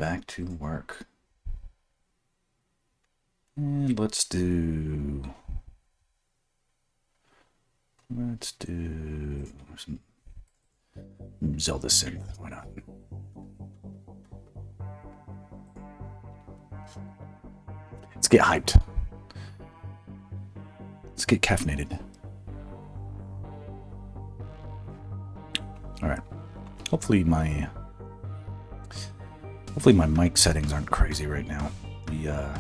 back to work. And let's do some Zelda synth. Why not? Let's get hyped. Let's get caffeinated. All right. Hopefully my mic settings aren't crazy right now. I've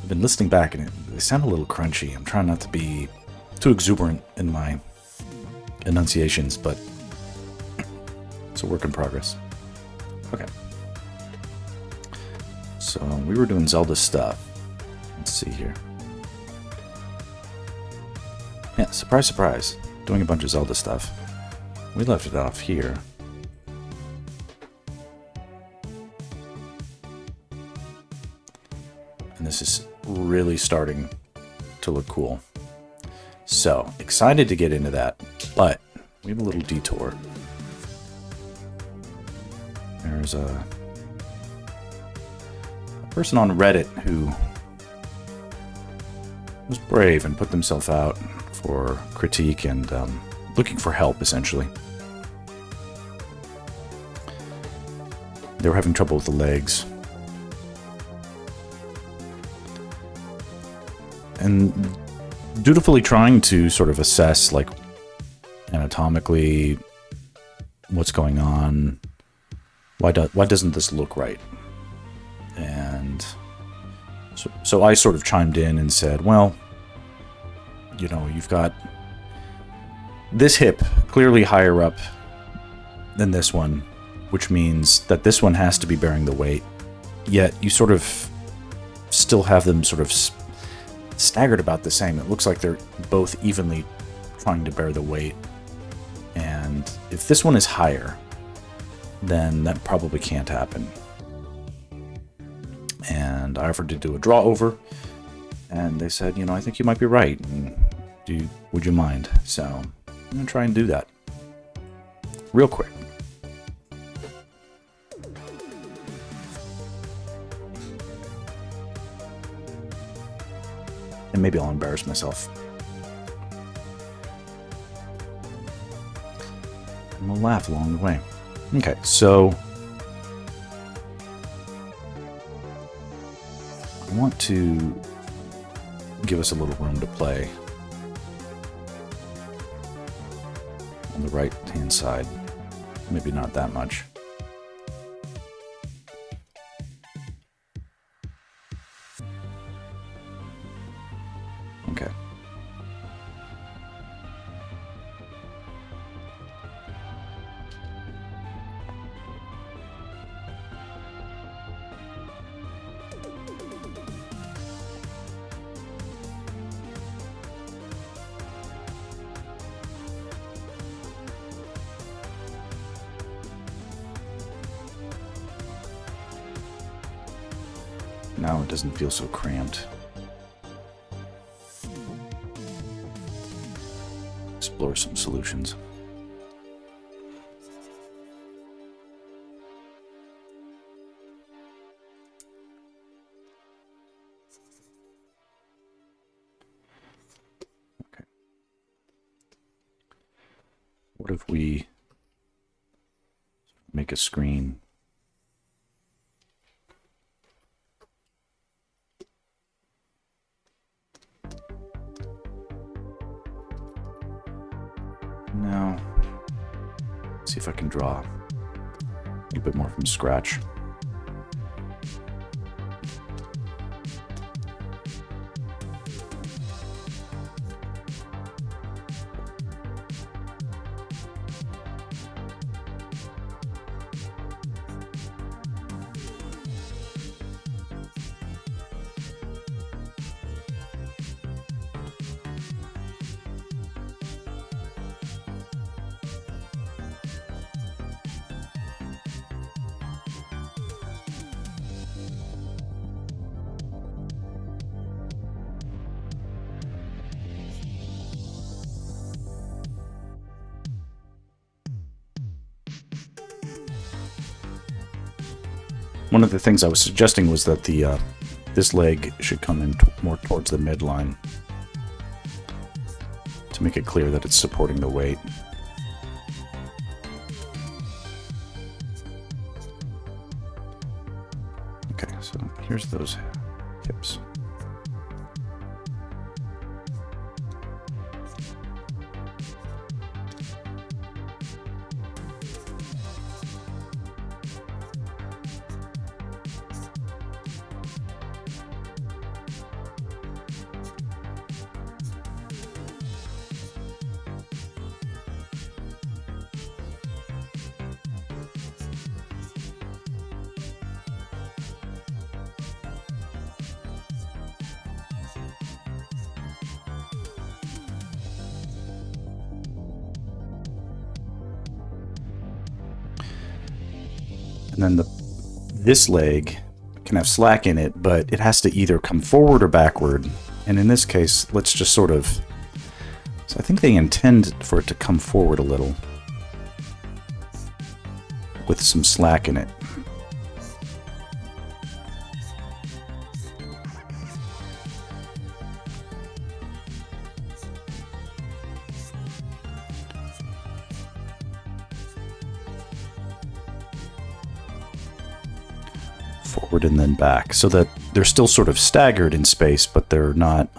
been listening back and they sound a little crunchy. I'm trying not to be too exuberant in my enunciations, but it's a work in progress. Okay. So we were doing Zelda stuff. Let's see here. Yeah, surprise, surprise. Doing a bunch of Zelda stuff. We left it off here. And this is really starting to look cool. So, excited to get into that, but we have a little detour. There's a person on Reddit who was brave and put themselves out for critique and looking for help, essentially. They were having trouble with the legs. And dutifully trying to sort of assess, like, anatomically, what's going on. Why doesn't this look right? And so I sort of chimed in and said, well, you know, you've got this hip clearly higher up than this one, which means that this one has to be bearing the weight. Yet you sort of still have them sort of staggered about the same. It looks like they're both evenly trying to bear the weight. And if this one is higher, then that probably can't happen. And I offered to do a draw over, and they said, you know, I think you might be right. And would you mind? So I'm gonna try and do that real quick. And maybe I'll embarrass myself. And we'll laugh along the way. Okay, so I want to give us a little room to play on the right-hand side. Maybe not that much. Okay. Now it doesn't feel so cramped. Explore some solutions. Okay. What if we make a screen? Now, let's see if I can draw a little bit more from scratch. One of the things I was suggesting was that the this leg should come in more towards the midline to make it clear that it's supporting the weight. Okay, so here's those hips. And then this leg can have slack in it, but it has to either come forward or backward. And in this case, let's just sort of... So I think they intend for it to come forward a little with some slack in it. Forward and then back, so that they're still sort of staggered in space, but they're not,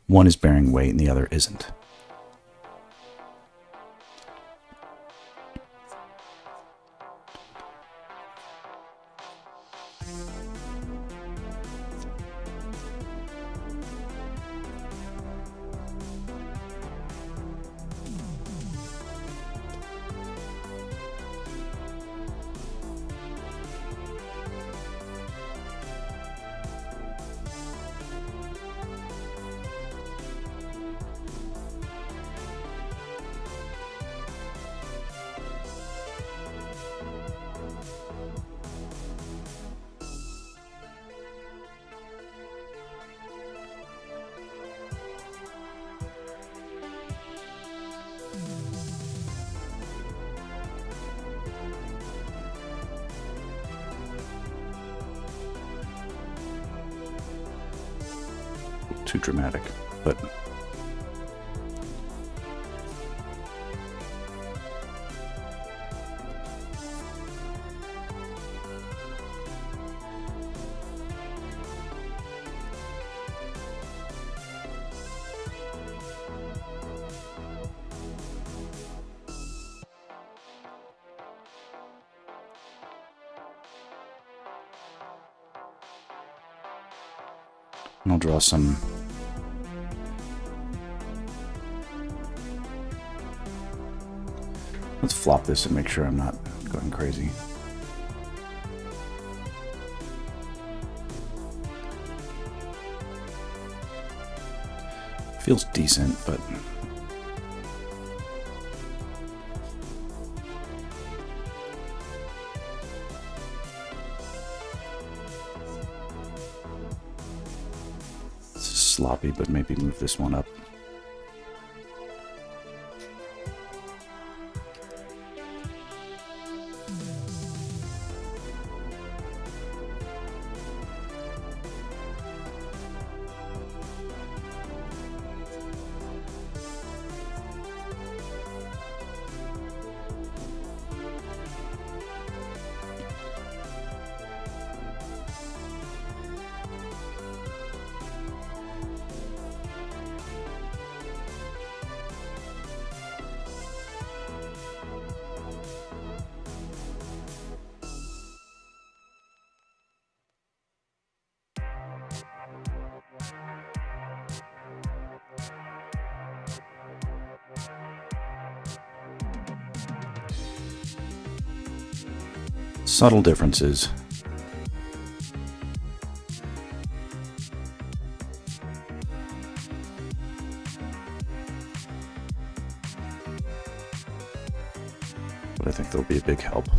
one is bearing weight and the other isn't. Too dramatic, but I'll draw some Let's flop this and make sure I'm not going crazy. Feels decent, but it's sloppy, but maybe move this one up. Subtle differences. But I think they'll be a big help.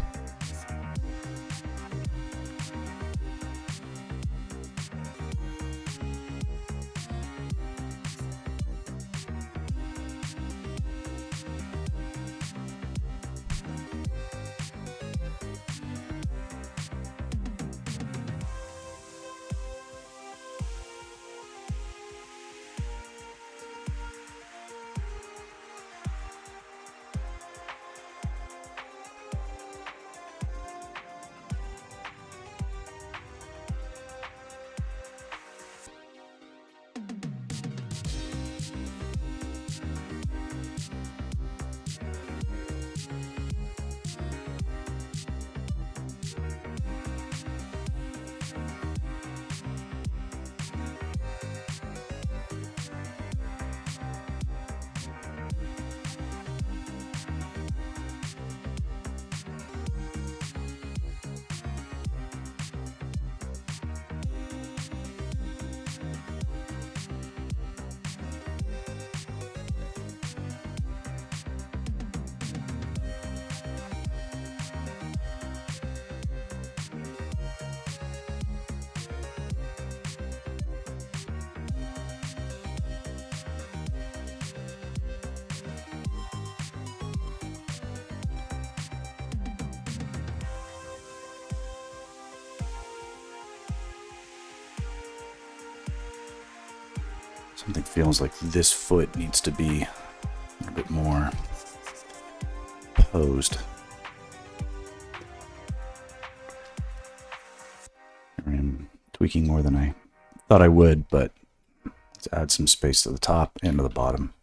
Something feels like this foot needs to be a bit more posed. I'm tweaking more than I thought I would, but let's add some space to the top and to the bottom.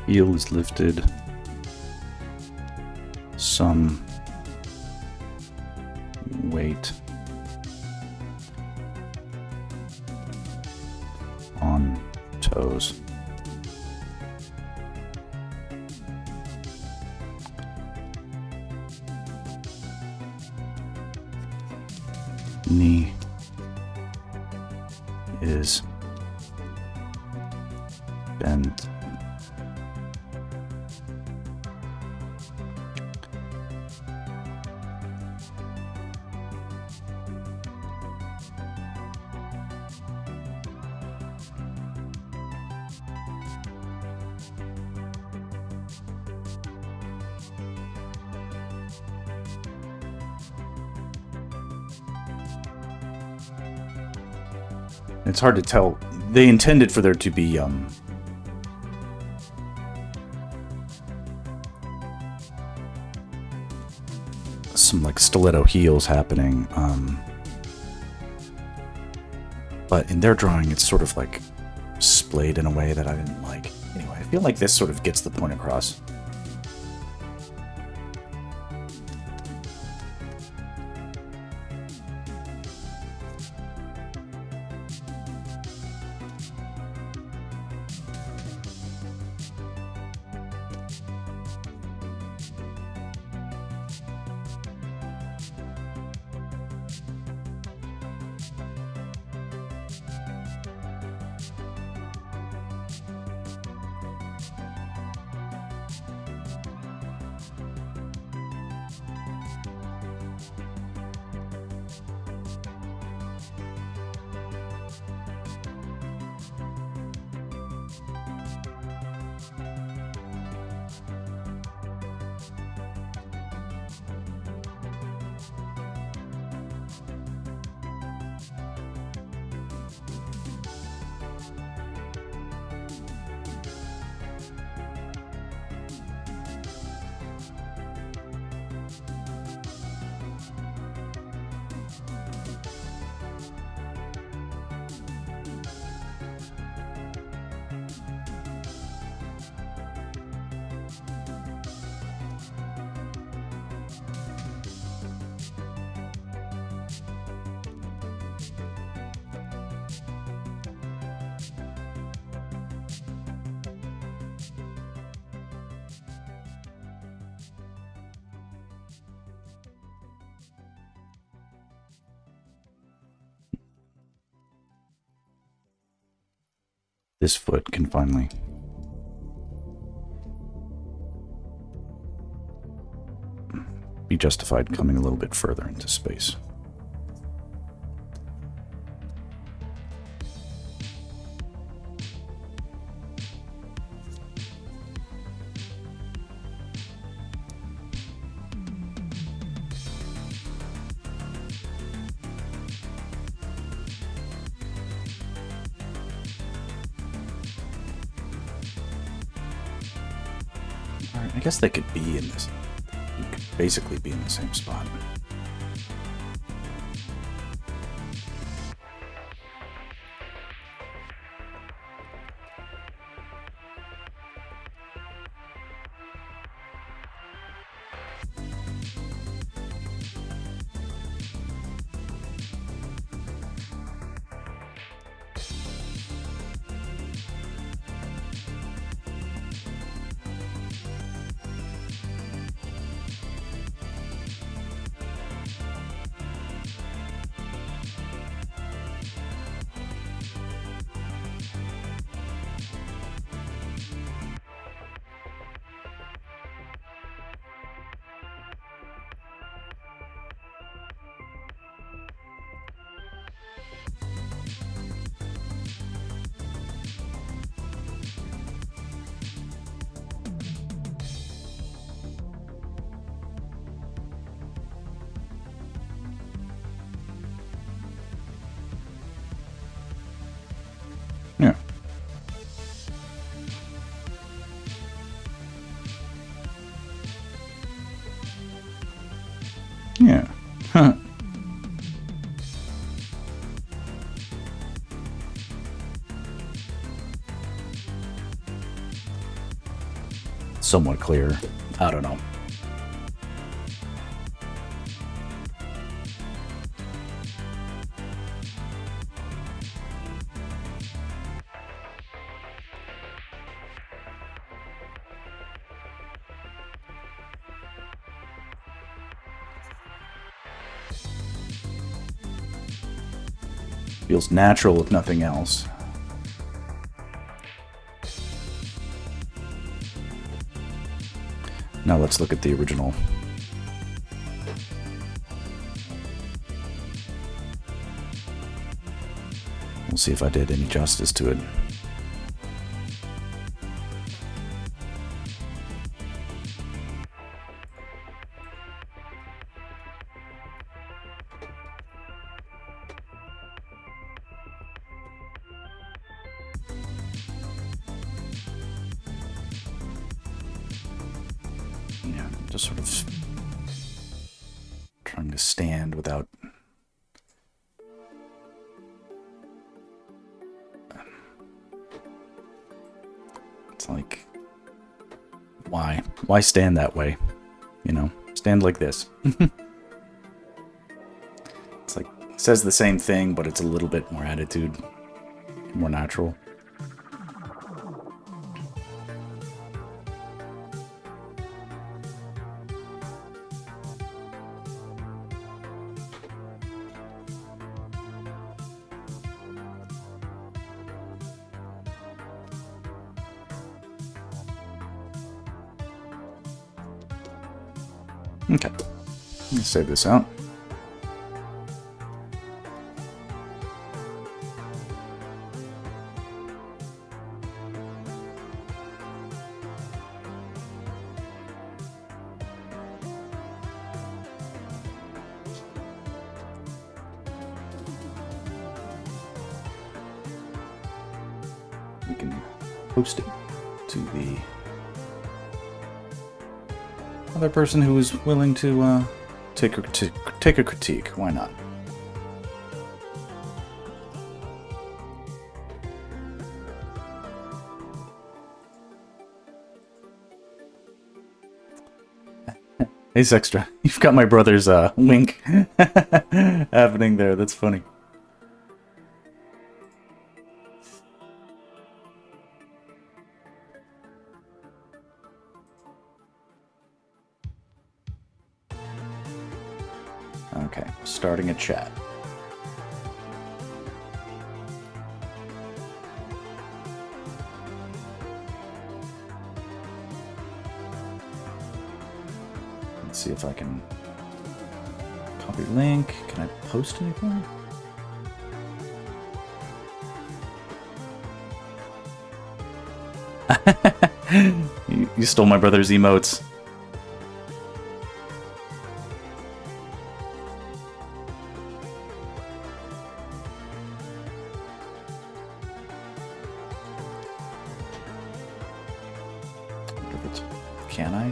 Heel is lifted. Some weight on toes. Knee is bent. It's hard to tell. They intended for there to be some like stiletto heels happening, but in their drawing it's sort of like splayed in a way that I didn't like. Anyway, I feel like this sort of gets the point across. this foot can finally be justified coming a little bit further into space. I guess they could be in this. You could basically be in the same spot. Yeah. Yeah. Huh. Somewhat clear. I don't know. Feels natural if nothing else. Now let's look at the original. We'll see if I did any justice to it. Yeah, just sort of trying to stand without it's like why stand that way? You know, stand like this. It's like it says the same thing, but it's a little bit more attitude, more natural. Okay, let's save this out. We can post it to the other person who is willing to take a critique. Why not? Hey, Sextra, you've got my brother's wink happening there. That's funny. Okay, starting a chat. see if I can copy link. Can I post anything? You stole my brother's emotes. Can I?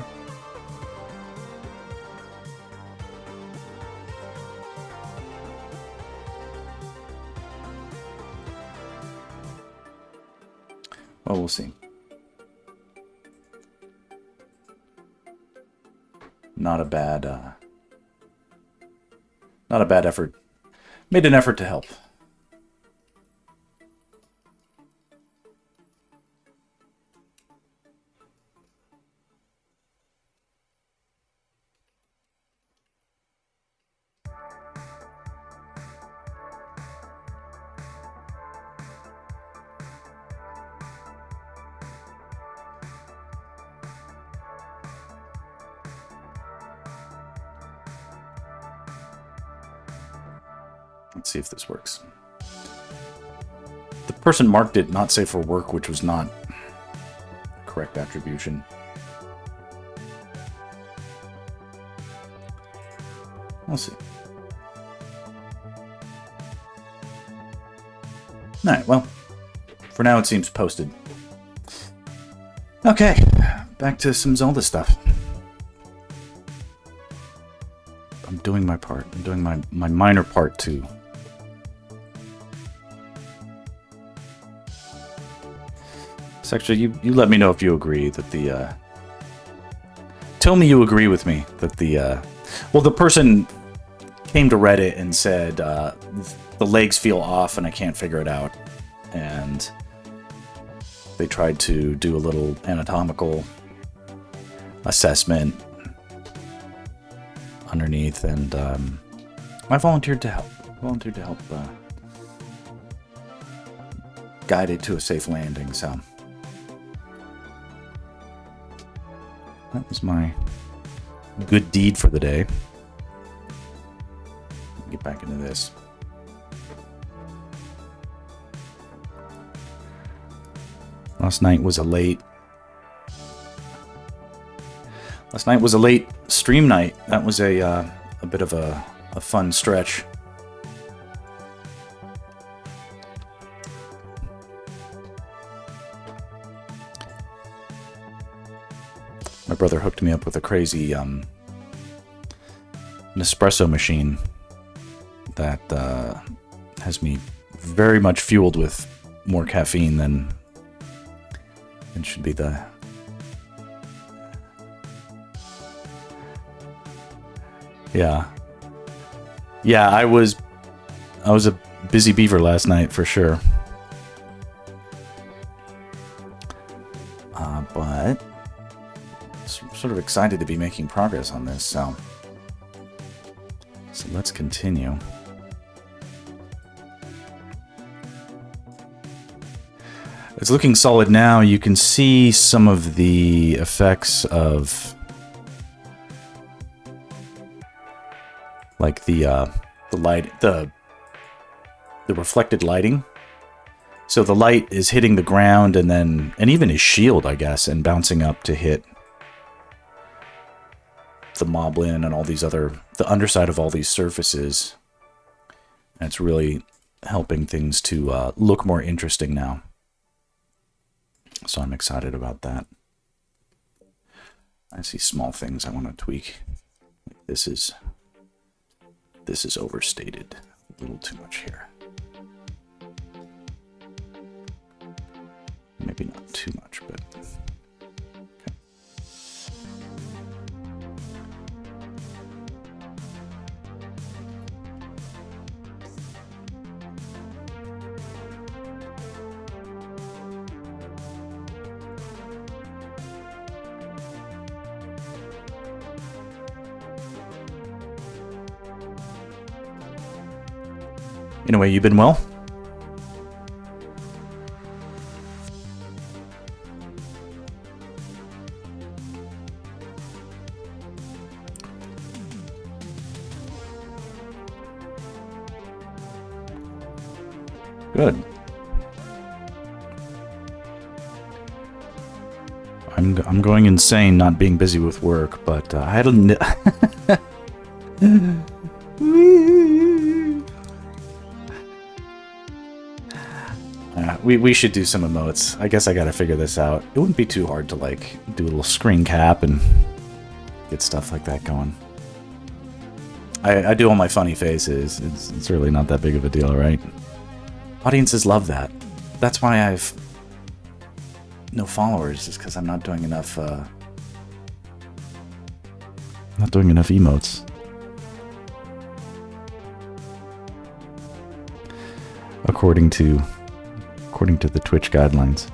Well, we'll see. Not a bad effort. Made an effort to help. Let's see if this works. The person marked it not safe for work, which was not correct attribution. We'll see. Alright, well, for now it seems posted. Okay, back to some Zelda stuff. I'm doing my part. I'm doing my minor part too. So actually, you let me know if you agree that the... Tell me you agree with me that the... Well, the person came to Reddit and said, the legs feel off and I can't figure it out. And they tried to do a little anatomical assessment underneath, and I volunteered to help. Guide it to a safe landing, so... That was my good deed for the day. Get back into this. Last night was a late stream night. That was a bit of a fun stretch. My brother hooked me up with a crazy Nespresso machine that has me very much fueled with more caffeine than should be the... Yeah. Yeah, I was a busy beaver last night for sure. But sort of excited to be making progress on this, so let's continue. It's looking solid now. You can see some of the effects of like the light, the reflected lighting. So the light is hitting the ground and even his shield, I guess, and bouncing up to hit the Moblin and all these other, the underside of all these surfaces. And it's really helping things to look more interesting now. So I'm excited about that. I see small things I want to tweak. This is overstated. A little too much here. Maybe not too much, but... Okay. Anyway, you been well? Good. I'm going insane not being busy with work, but I had a... we should do some emotes. I guess I gotta figure this out. It wouldn't be too hard to, like, do a little screen cap and get stuff like that going. I do all my funny faces. It's really not that big of a deal, right? Audiences love that. That's why I've no followers, is because I'm not doing enough emotes. According to the Twitch guidelines.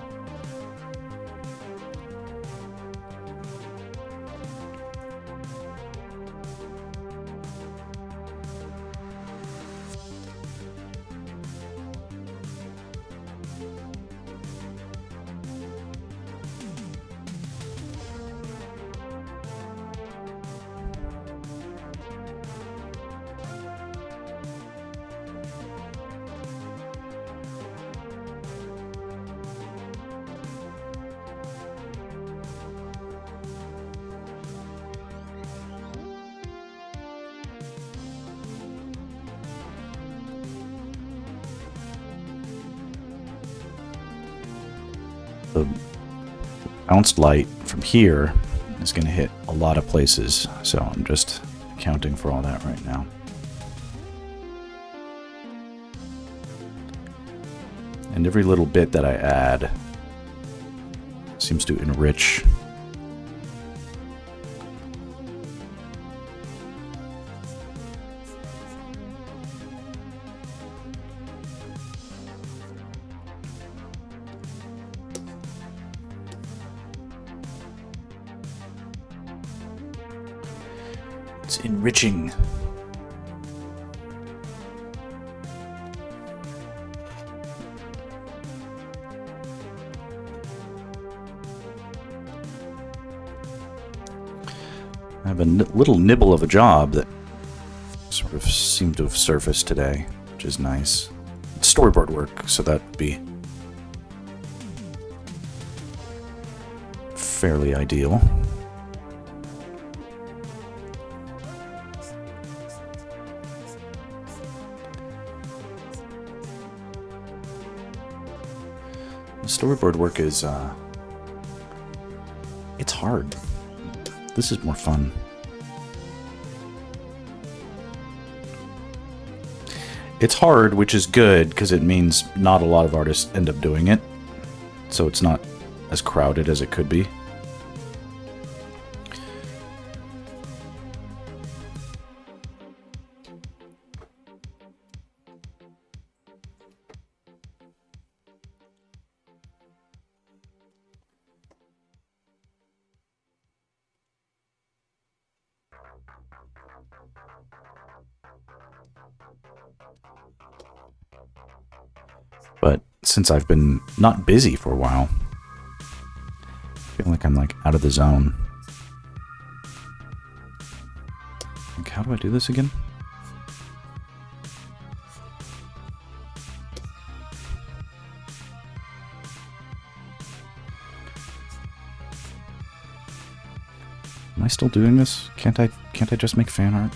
The bounced light from here is going to hit a lot of places, so I'm just accounting for all that right now. And every little bit that I add seems to enrich enriching. I have a little nibble of a job that sort of seemed to have surfaced today, which is nice. It's storyboard work, so that'd be fairly ideal. Storyboard work is, it's hard. This is more fun. It's hard, which is good, because it means not a lot of artists end up doing it. So it's not as crowded as it could be. But since I've been not busy for a while, I feel like I'm like out of the zone. Like, how do I do this again? Am I still doing this? Can't I just make fan art?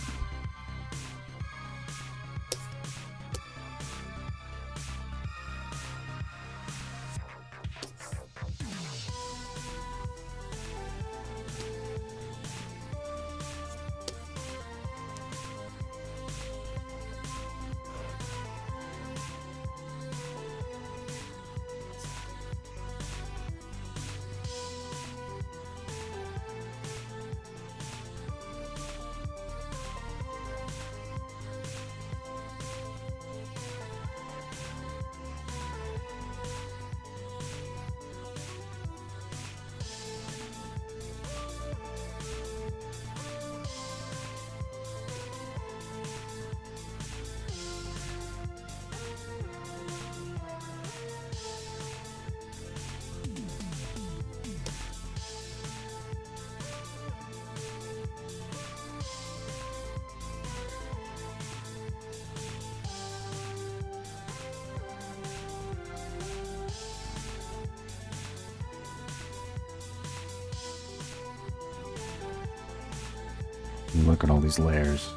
Look at all these layers.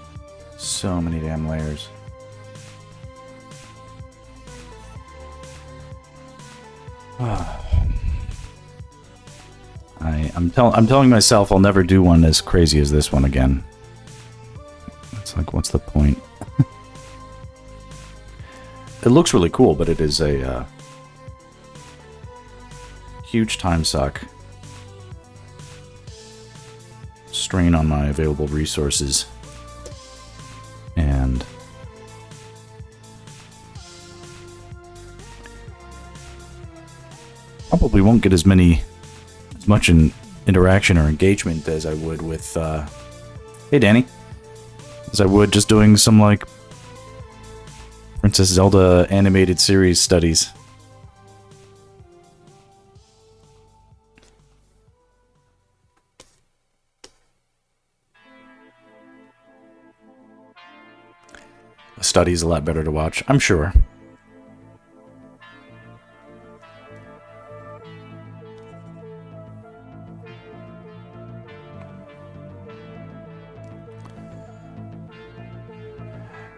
So many damn layers. I'm telling myself I'll never do one as crazy as this one again. It's like, what's the point? It looks really cool, but it is a huge time suck. Strain on my available resources. And probably won't get as much interaction or engagement as I would with hey Danny, as I would just doing some like Princess Zelda animated series studies. A study's a lot better to watch, I'm sure.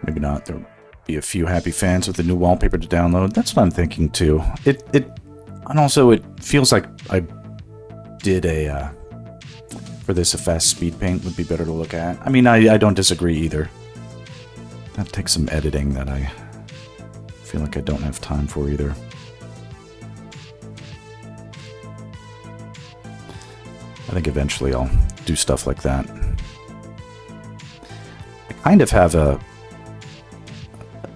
Maybe not. There'll be a few happy fans with the new wallpaper to download. That's what I'm thinking too. And also it feels like I did a for this a fast speed paint would be better to look at. I mean, I don't disagree either. That takes some editing that I feel like I don't have time for either. I think eventually I'll do stuff like that. I kind of have a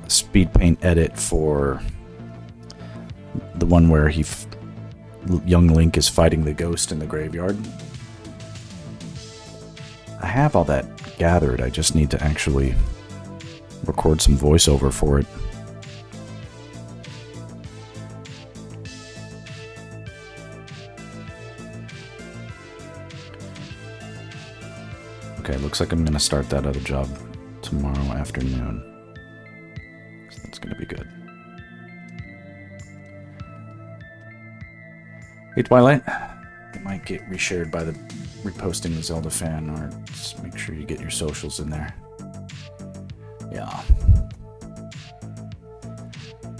speed paint edit for the one where young Link is fighting the ghost in the graveyard. I have all that gathered, I just need to actually record some voiceover for it. Okay, looks like I'm gonna start that other job tomorrow afternoon. So that's gonna be good. Hey Twilight, it might get reshared by the reposting the Zelda fan art. Just make sure you get your socials in there. Yeah.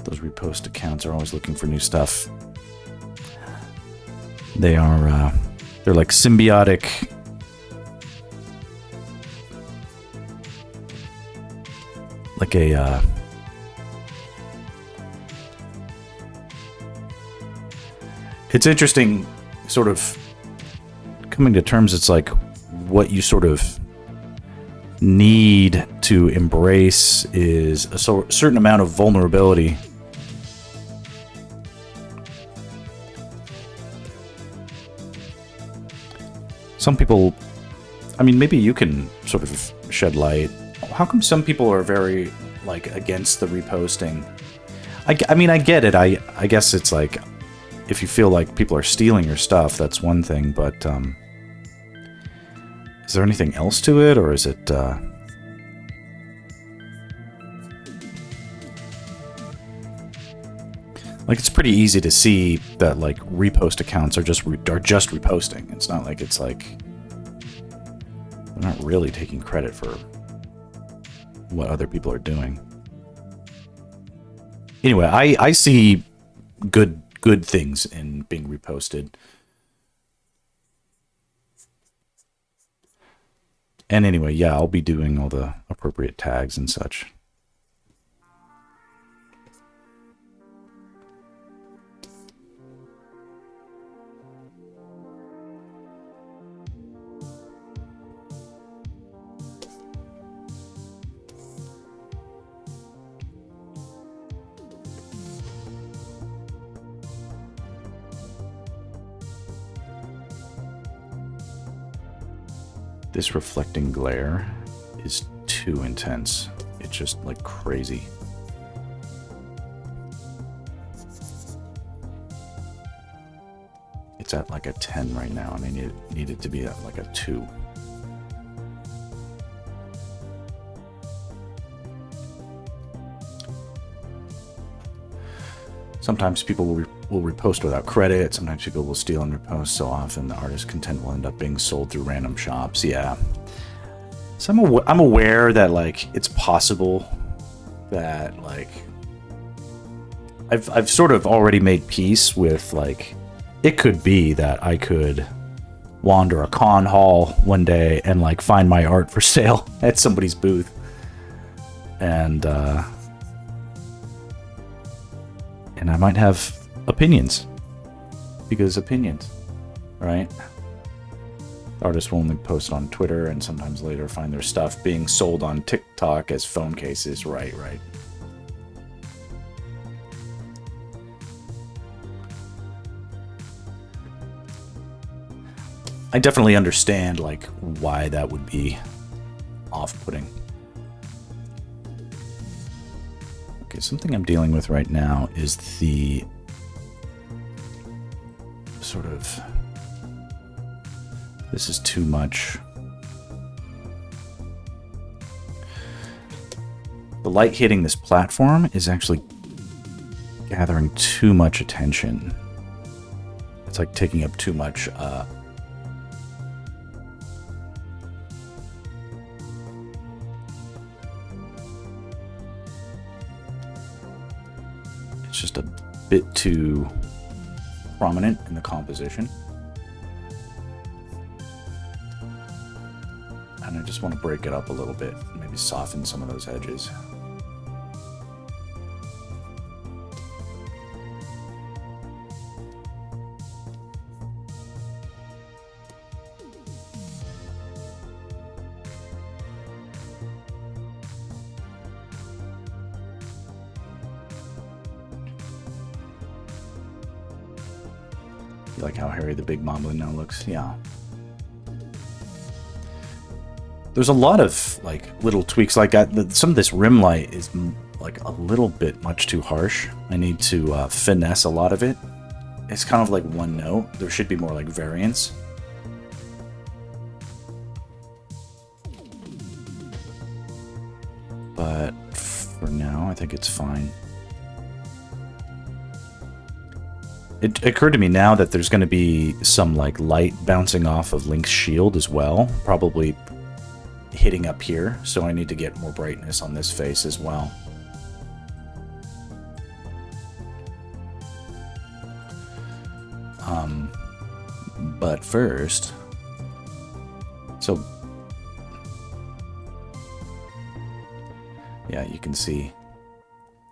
Those repost accounts are always looking for new stuff. They are, they're like symbiotic. Like a, it's interesting, sort of coming to terms, it's like what you sort of need to embrace is a certain amount of vulnerability. Some people, I mean, maybe you can sort of shed light. How come some people are very, like, against the reposting? I mean, I get it. I guess it's like, if you feel like people are stealing your stuff, that's one thing, but, is there anything else to it, or is it, like, it's pretty easy to see that, like, repost accounts are just reposting. It's not like it's like they're not really taking credit for what other people are doing. Anyway, I see good things in being reposted. And anyway, yeah, I'll be doing all the appropriate tags and such. This reflecting glare is too intense. It's just like crazy. It's at like a 10 right now, and I need it to be at like a 2. Sometimes people will repost without credit. Sometimes people will steal and repost. So often the artist's content will end up being sold through random shops. Yeah. So I'm aware that, like, it's possible that, like, I've sort of already made peace with, like, it could be that I could wander a con hall one day and, like, find my art for sale at somebody's booth. And I might have opinions. Because opinions, right? Artists will only post on Twitter and sometimes later find their stuff being sold on TikTok as phone cases. Right. I definitely understand, like, why that would be off-putting. Okay, something I'm dealing with right now is the sort of... This is too much. The light hitting this platform is actually gathering too much attention. It's like taking up too much it's just a bit too prominent in the composition. And I just want to break it up a little bit, maybe soften some of those edges. You like how hairy the big Moblin now looks? Yeah. There's a lot of, like, little tweaks like that. Some of this rim light is, like, a little bit much too harsh. I need to finesse a lot of it. It's kind of like one note. There should be more, like, variance. But for now, I think it's fine. It occurred to me now that there's going to be some, like, light bouncing off of Link's shield as well. Probably hitting up here, so I need to get more brightness on this face as well. But first, so yeah, you can see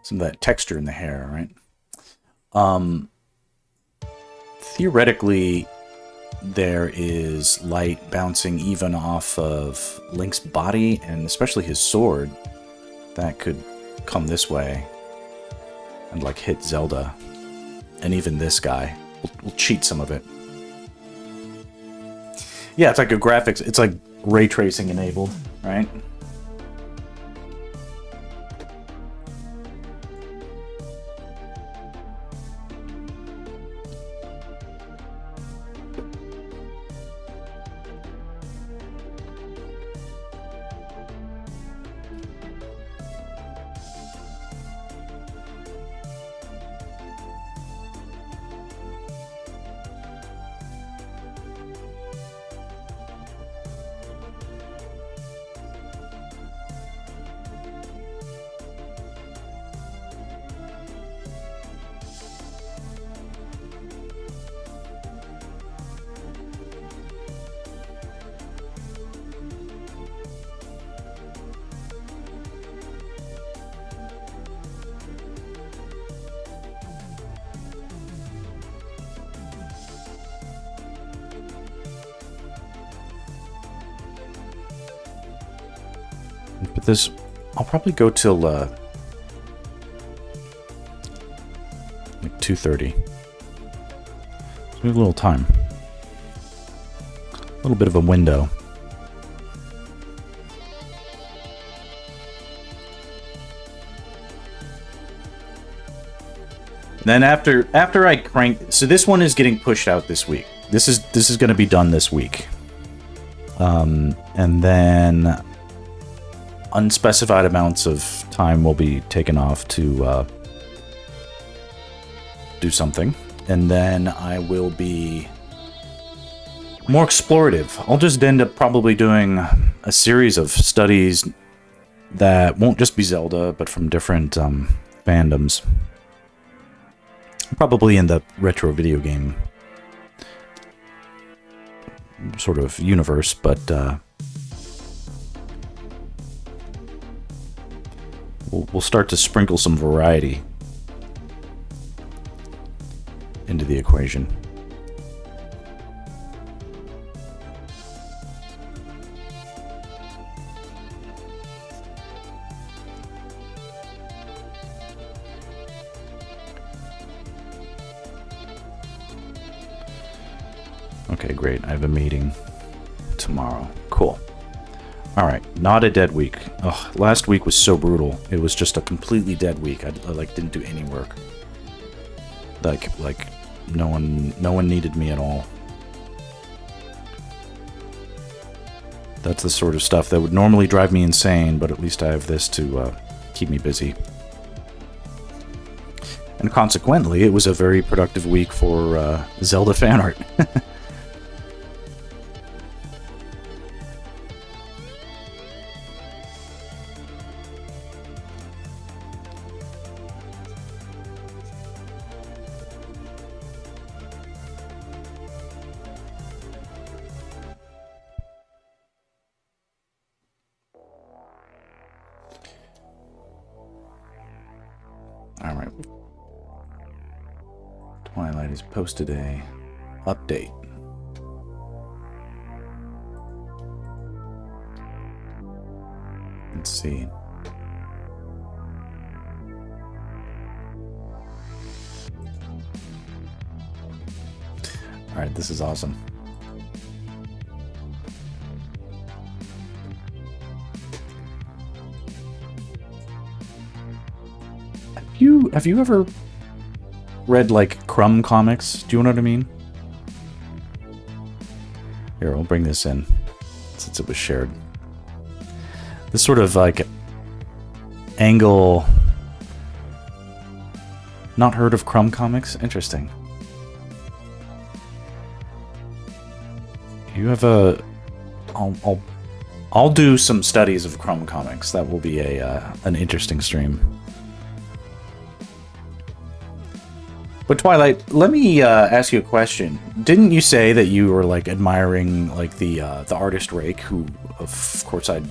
some of that texture in the hair, right? Theoretically, there is light bouncing even off of Link's body, and especially his sword, that could come this way and, like, hit Zelda. And even this guy. We'll cheat some of it. Yeah, it's like a graphics, it's like ray tracing enabled, right? But this, I'll probably go till like 2:30. So we have a little time. A little bit of a window. Then after I crank, so this one is getting pushed out this week. This is going to be done this week. And then unspecified amounts of time will be taken off to do something. And then I will be more explorative. I'll just end up probably doing a series of studies that won't just be Zelda, but from different fandoms. Probably in the retro video game sort of universe, but we'll start to sprinkle some variety into the equation. Okay, great. I have a meeting tomorrow. Cool. All right, not a dead week. Ugh, last week was so brutal. It was just a completely dead week. I like didn't do any work. Like no one needed me at all. That's the sort of stuff that would normally drive me insane, but at least I have this to keep me busy. And consequently, it was a very productive week for Zelda fan art. All right. Twilight has posted a update. Let's see. All right, this is awesome. Have you ever read like Crumb comics? Do you know what I mean? Here, I'll bring this in since it was shared. This sort of like angle. Not heard of Crumb comics? Interesting. You have a. I'll do some studies of Crumb comics. That will be an interesting stream. But Twilight, let me ask you a question. Didn't you say that you were like admiring like the artist Rake, who of course I'd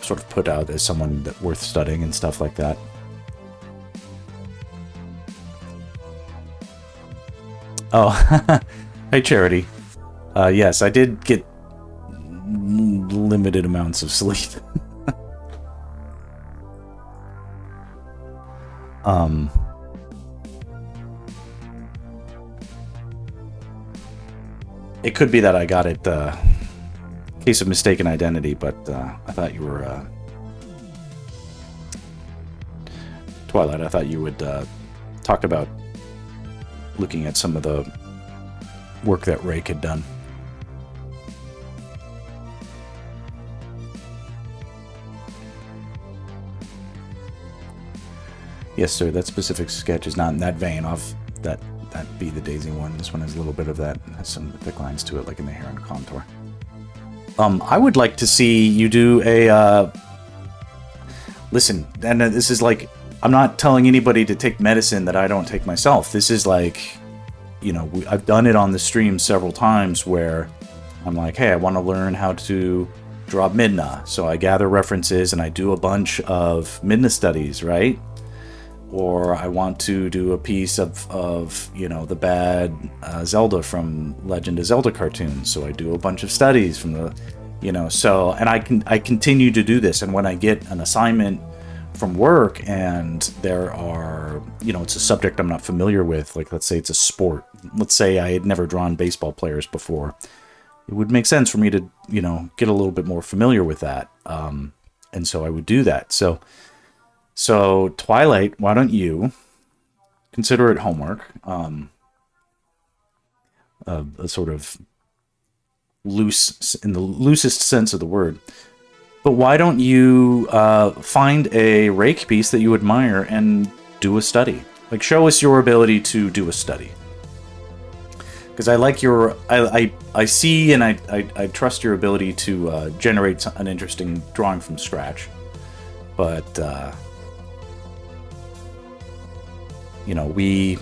sort of put out as someone that worth studying and stuff like that? Oh, hey Charity. Yes, I did get limited amounts of sleep. It could be that I got it, case of mistaken identity, but I thought you were, Twilight, I thought you would talk about looking at some of the work that Rake had done. Yes, sir, that specific sketch is not in that vein of that be the Daisy one. This one has a little bit of that, has some thick lines to it, like in the hair and contour. I would like to see you do a, listen, and this is like, I'm not telling anybody to take medicine that I don't take myself. This is like, you know, I've done it on the stream several times where I'm like, hey, I want to learn how to draw Midna. So I gather references and I do a bunch of Midna studies, right? Or I want to do a piece of you know, the bad Zelda from Legend of Zelda cartoons. So I do a bunch of studies from the, you know, so, and I continue to do this. And when I get an assignment from work and there are, you know, it's a subject I'm not familiar with, like let's say it's a sport. Let's say I had never drawn baseball players before. It would make sense for me to, you know, get a little bit more familiar with that. And so I would do that. So Twilight, why don't you consider it homework? A sort of loose, in the loosest sense of the word. But why don't you find a Rake piece that you admire and do a study? Like, show us your ability to do a study. because I like your I see and I trust your ability to generate an interesting drawing from scratch, but you know, we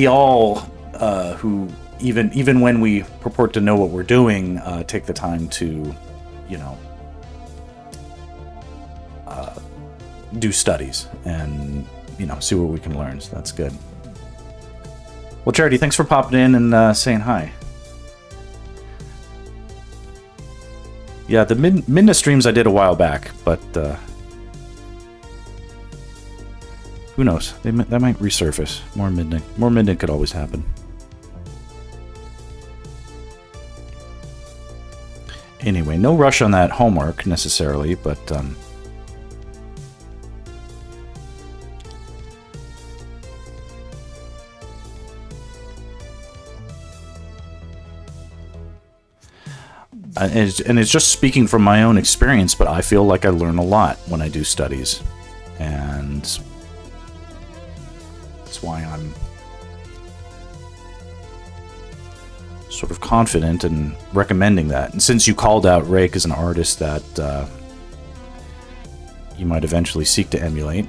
all who even when we purport to know what we're doing, take the time to, you know, do studies and, you know, see what we can learn. So that's good. Well, Charity, thanks for popping in and saying hi. Yeah, the Midna streams I did a while back, but who knows? That might resurface. More Midna could always happen. Anyway, no rush on that homework necessarily, but and it's just speaking from my own experience, but I feel like I learn a lot when I do studies, and that's why I'm sort of confident in recommending that. And since you called out Rake as an artist that you might eventually seek to emulate,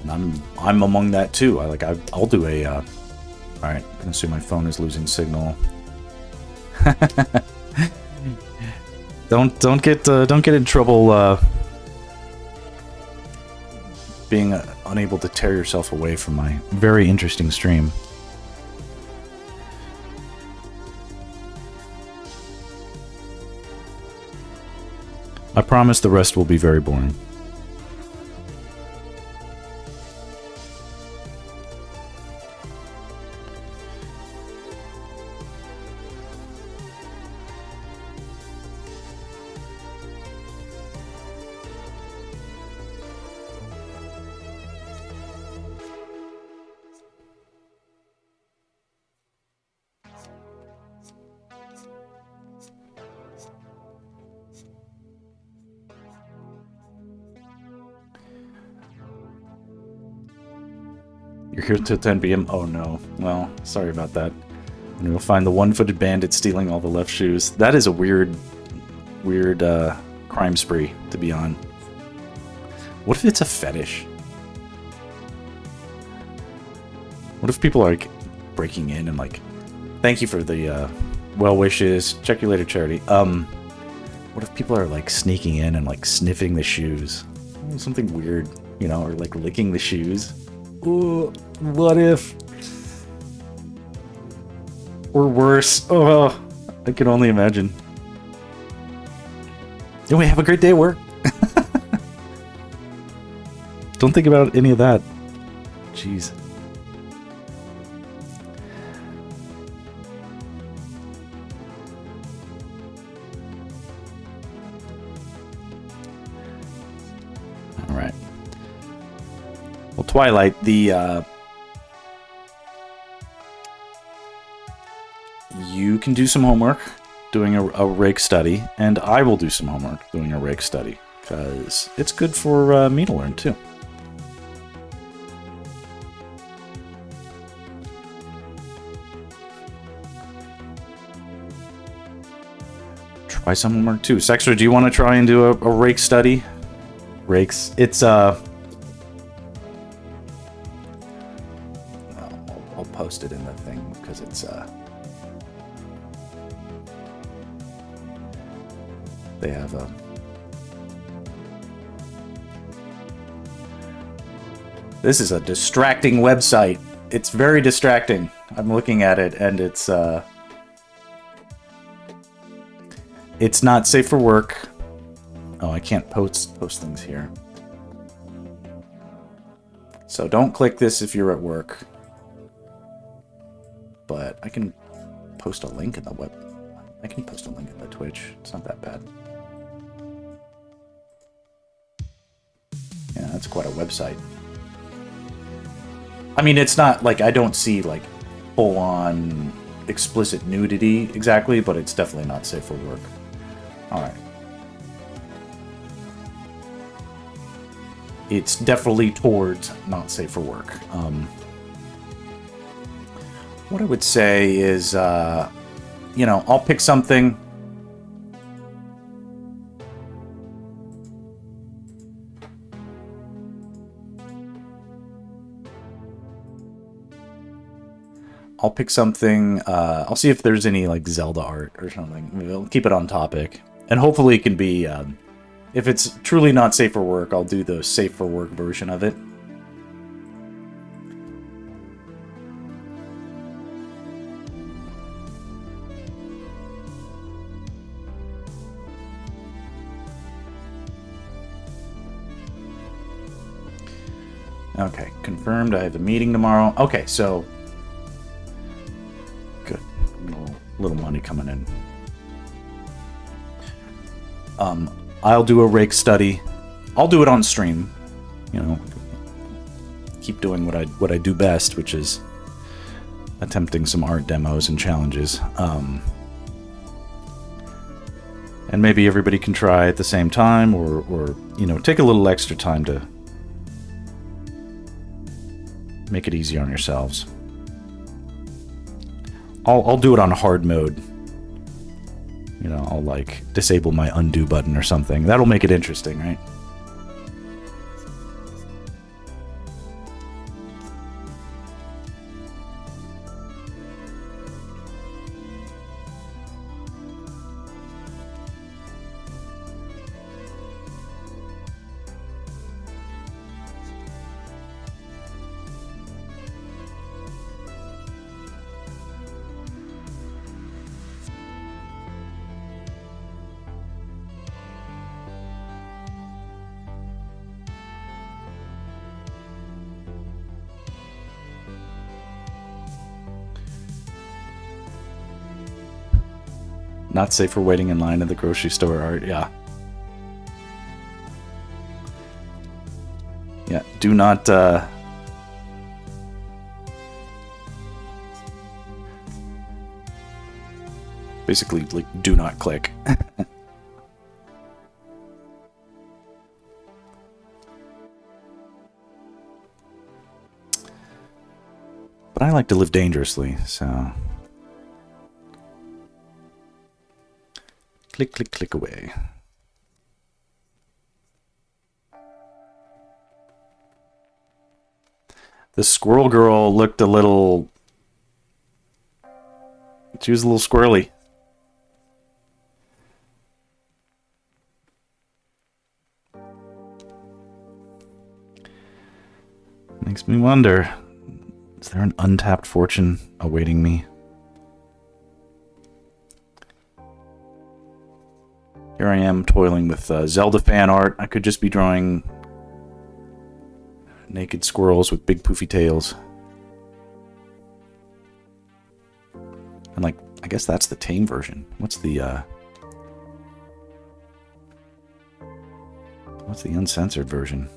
and I'm among that too. I'll do a. All right, I'm gonna assume my phone is losing signal. Don't get in trouble being unable to tear yourself away from my very interesting stream. I promise the rest will be very boring. You're here till 10 p.m. Oh no. Well, sorry about that. And you'll find the one-footed bandit stealing all the left shoes. That is a weird crime spree to be on. What if it's a fetish? What if people are like breaking in and like, thank you for the well wishes. Check you later, Charity. What if people are like sneaking in and like sniffing the shoes? Something weird, you know, or like licking the shoes. Ooh, what if? Or worse. Oh, I can only imagine. Anyway, have a great day at work. Don't think about any of that. Jeez. All right. Well, Twilight, you can do some homework doing a rake study, and I will do some homework doing a rake study, because it's good for me to learn, too. Try some homework, too. Sexter, do you want to try and do a rake study? Rakes. It's, I'll post it in the thing, because it's, they have a... This is a distracting website. It's very distracting. I'm looking at it, and it's not safe for work. Oh, I can't post things here. So don't click this if you're at work. But I can post a link in the web. I can post a link in the Twitch. It's not that bad. Yeah, that's quite a website. I mean, it's not like I don't see like full-on explicit nudity exactly, but it's definitely not safe for work. All right. it's definitely towards not safe for work. What I would say is, I'll pick something. I'll see if there's any like Zelda art or something. Maybe I'll keep it on topic, and hopefully it can be. If it's truly not safe for work, I'll do the safe for work version of it. Okay, confirmed. I have a meeting tomorrow. Okay, so good. Little money coming in. I'll do a rake study. I'll do it on stream. Keep doing what I do best, which is attempting some art demos and challenges. And maybe everybody can try at the same time, or take a little extra time to make it easy on yourselves. I'll do it on hard mode. I'll like disable my undo button or something. That'll make it interesting, right? Not safe for waiting in line at the grocery store art, yeah. Yeah, do not, basically, like, do not click. But I like to live dangerously, so... Click, click, click away. The squirrel girl looked a little... She was a little squirrely. Makes me wonder, is there an untapped fortune awaiting me? Here I am toiling with Zelda fan art. I could just be drawing naked squirrels with big poofy tails. And like, I guess that's the tame version. What's the uncensored version?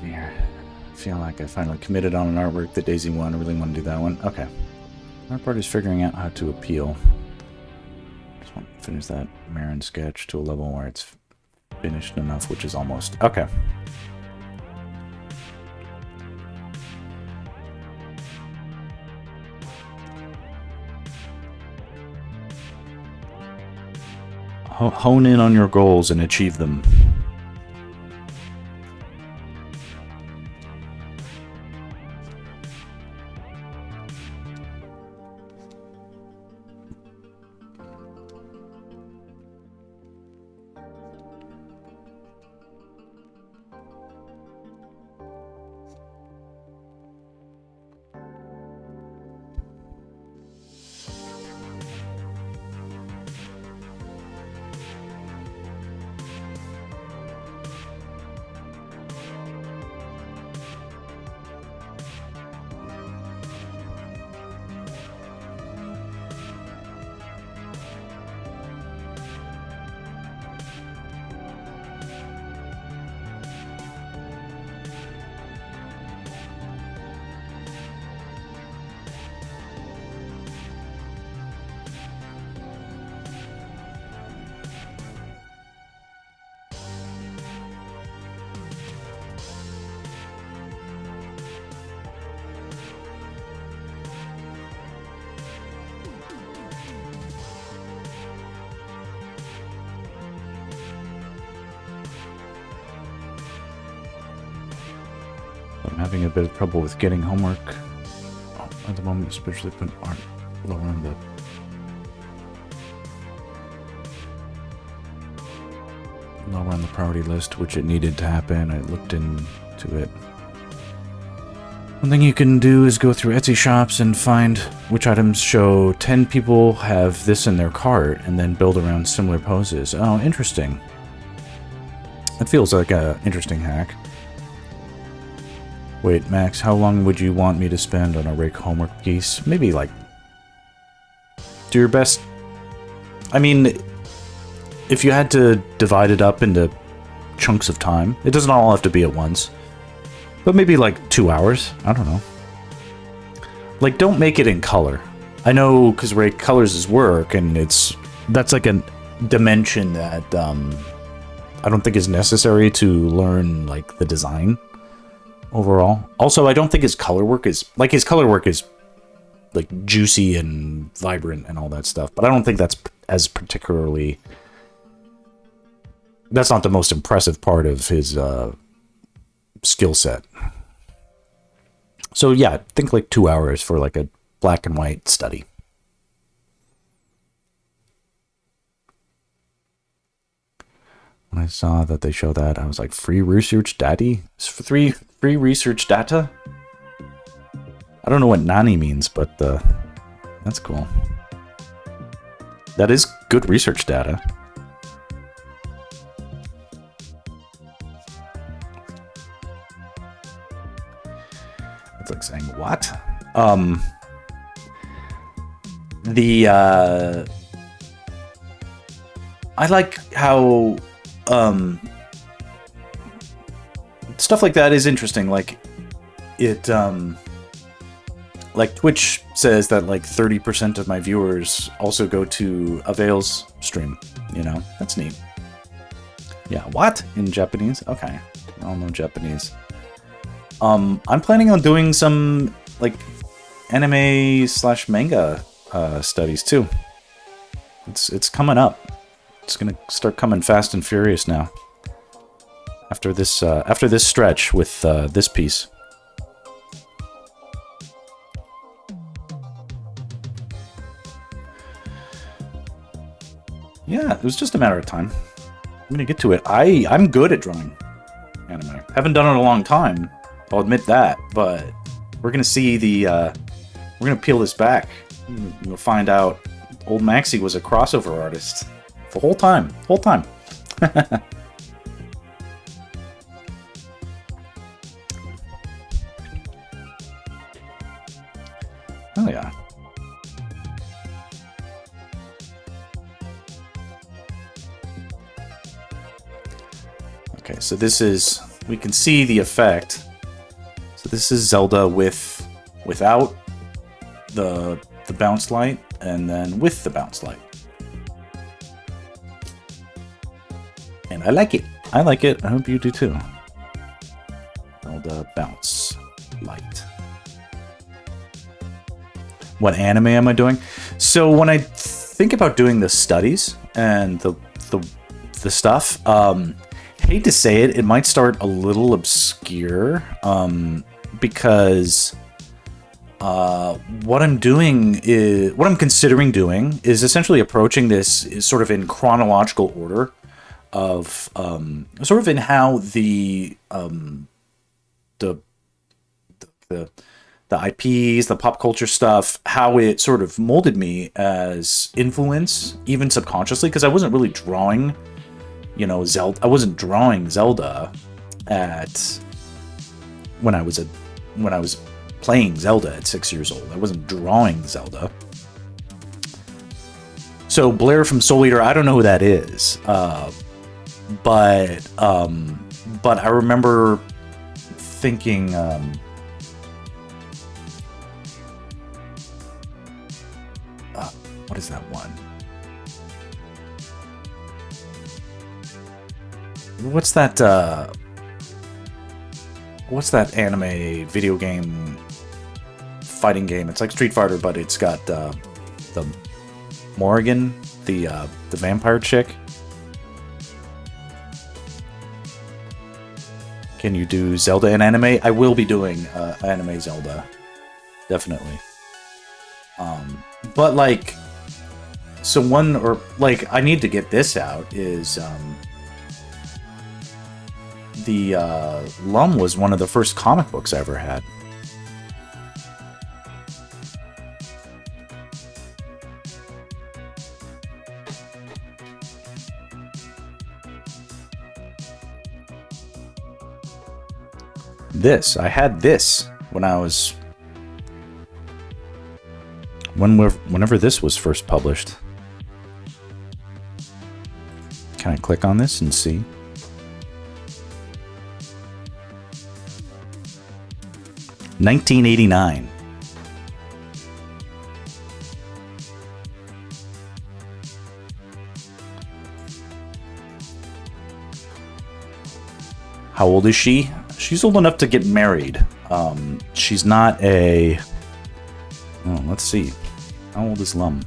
I feel like I finally committed on an artwork that Daisy won. I really want to do that one. Okay. Art part is figuring out how to appeal. Just want to finish that Marin sketch to a level where it's finished enough, which is almost. Okay. Hone in on your goals and achieve them. I'm having a bit of trouble with getting homework. Oh, at the moment, especially put art lower on the... lower on the priority list, which it needed to happen. I looked into it. One thing you can do is go through Etsy shops and find which items show 10 people have this in their cart and then build around similar poses. Oh, interesting. It feels like an interesting hack. Wait, Max, how long would you want me to spend on a rake homework piece? Maybe, like, do your best. I mean, if you had to divide it up into chunks of time, it doesn't all have to be at once. But maybe like 2 hours. I don't know. Like, don't make it in color. I know, because Ray colors his work, and that's like a dimension that I don't think is necessary to learn, like, the design overall. Also, I don't think his color work is like juicy and vibrant and all that stuff. But I don't think that's as particularly. That's not the most impressive part of his skill set. So yeah, think like 2 hours for like a black and white study. When I saw that they show that, I was like, free research data? Free research data? I don't know what nani means, but that's cool. That is good research data. It's like saying, what? I like how, stuff like that is interesting. Like, it, like Twitch says that like 30% of my viewers also go to Avail's stream, you know? That's neat. Yeah, what? In Japanese? Okay. I don't know Japanese. I'm planning on doing some, like, anime/manga studies, too. It's coming up. It's gonna start coming fast and furious now. After this stretch with this piece. Yeah, it was just a matter of time. I'm gonna get to it. I'm good at drawing anime. Haven't done it in a long time. I'll admit that, but we're gonna see the, we're gonna peel this back. We'll find out old Maxie was a crossover artist the whole time. Oh yeah. Okay, so this is, we can see the effect. So this is Zelda without the bounce light, and then with the bounce light. And I like it. I like it. I hope you do too. Zelda bounce light. What anime am I doing? So when I think about doing the studies and the stuff, hate to say it, it might start a little obscure, because what I'm considering doing is essentially approaching this sort of in chronological order of sort of in how the IPs, the pop culture stuff, how it sort of molded me as influence, even subconsciously, because I wasn't really drawing, you know, Zelda. I wasn't drawing Zelda when I was playing Zelda at 6 years old. I wasn't drawing Zelda. So Blair from Soul Eater, I don't know who that is, but I remember thinking. What is that one? What's that anime video game fighting game? It's like Street Fighter, but it's got the Morrigan, the vampire chick. Can you do Zelda in anime? I will be doing anime Zelda. Definitely. But, like... So one, or, like, I need to get this out, is, the, Lum was one of the first comic books I ever had. I had this when I was... Whenever this was first published. Can I click on this and see? $1989. How old is she? She's old enough to get married. She's not a... Oh, let's see. How old is Lum?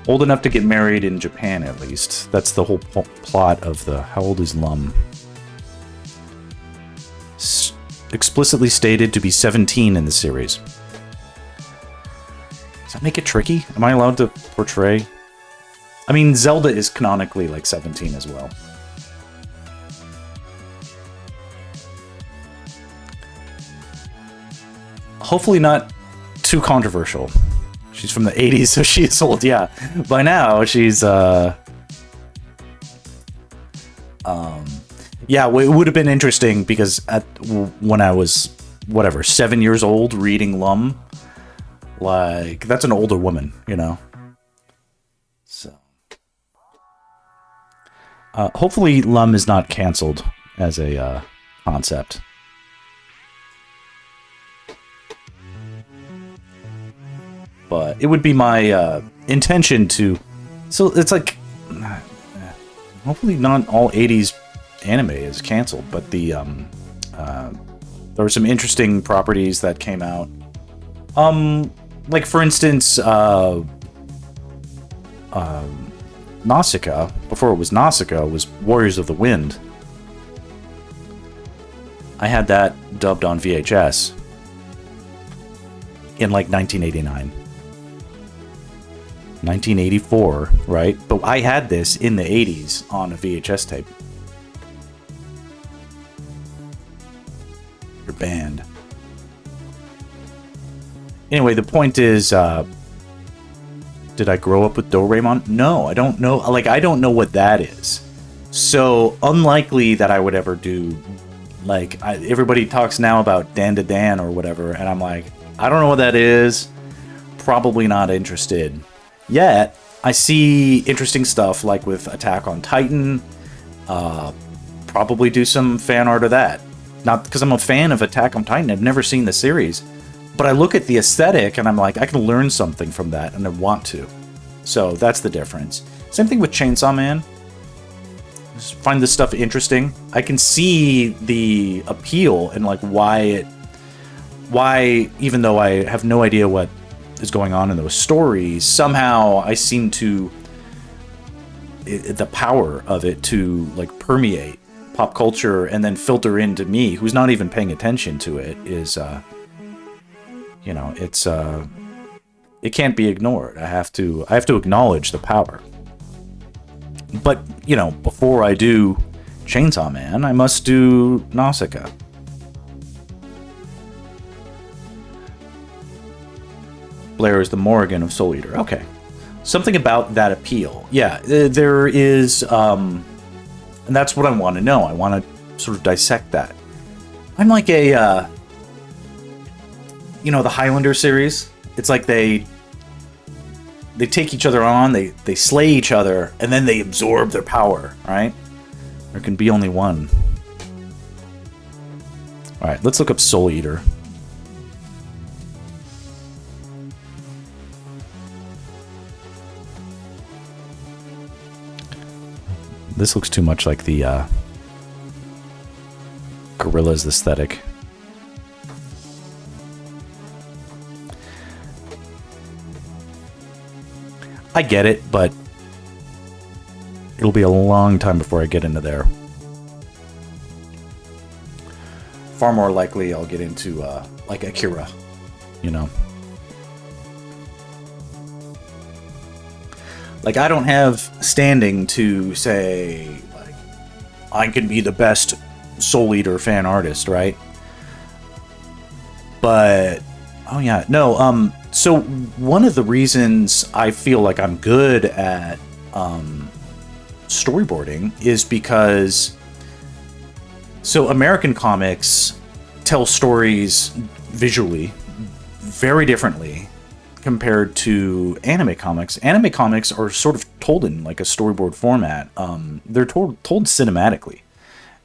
Old enough to get married in Japan, at least. That's the whole plot of the... How old is Lum? Explicitly stated to be 17 in the series. Does that make it tricky? Am I allowed to portray... I mean, Zelda is canonically like 17 as well. Hopefully not too controversial. She's from the 80s, so she is old, yeah. By now, she's, yeah, it would have been interesting because when I was, whatever, 7 years old reading Lum, like, that's an older woman, you know? So... hopefully Lum is not canceled as a concept. But it would be my intention to... So it's like... hopefully not all 80s anime is canceled, but the... there were some interesting properties that came out. Like, for instance, Nausicaa, before it was Nausicaa, was Warriors of the Wind. I had that dubbed on VHS in, like, 1989. 1984, right? But I had this in the 80s on a VHS tape. You're banned. Anyway, the point is, did I grow up with Doraemon? No, I don't know. Like, I don't know what that is. So, unlikely that I would ever do... Like, everybody talks now about Dan to Dan or whatever, and I'm like, I don't know what that is. Probably not interested. Yet, I see interesting stuff, like with Attack on Titan. Probably do some fan art of that. Not because I'm a fan of Attack on Titan. I've never seen the series. But I look at the aesthetic, and I'm like, I can learn something from that, and I want to. So, that's the difference. Same thing with Chainsaw Man. Just find this stuff interesting. I can see the appeal and, like, why, even though I have no idea what is going on in those stories, somehow I seem to... the power of it to, like, permeate pop culture and then filter into me, who's not even paying attention to it, is... you know, it's it can't be ignored. I have to acknowledge the power. But, you know, before I do Chainsaw Man, I must do Nausicaa. Blair is the Morrigan of Soul Eater. Okay. Something about that appeal. Yeah, there is, and that's what I want to know. I want to sort of dissect that. I'm like a, you know, the Highlander series. It's like they take each other on, they slay each other, and then they absorb their power, right? There can be only one. Alright, let's look up Soul Eater. This looks too much like the Gorillaz aesthetic. I get it, but it'll be a long time before I get into there. Far more likely I'll get into, like, Akira, you know? Like, I don't have standing to say, like, I can be the best Soul Eater fan artist, right? But, oh yeah, no, so one of the reasons I feel like I'm good at, storyboarding is because, so American comics tell stories visually very differently compared to anime comics. Anime comics are sort of told in like a storyboard format. They're told cinematically.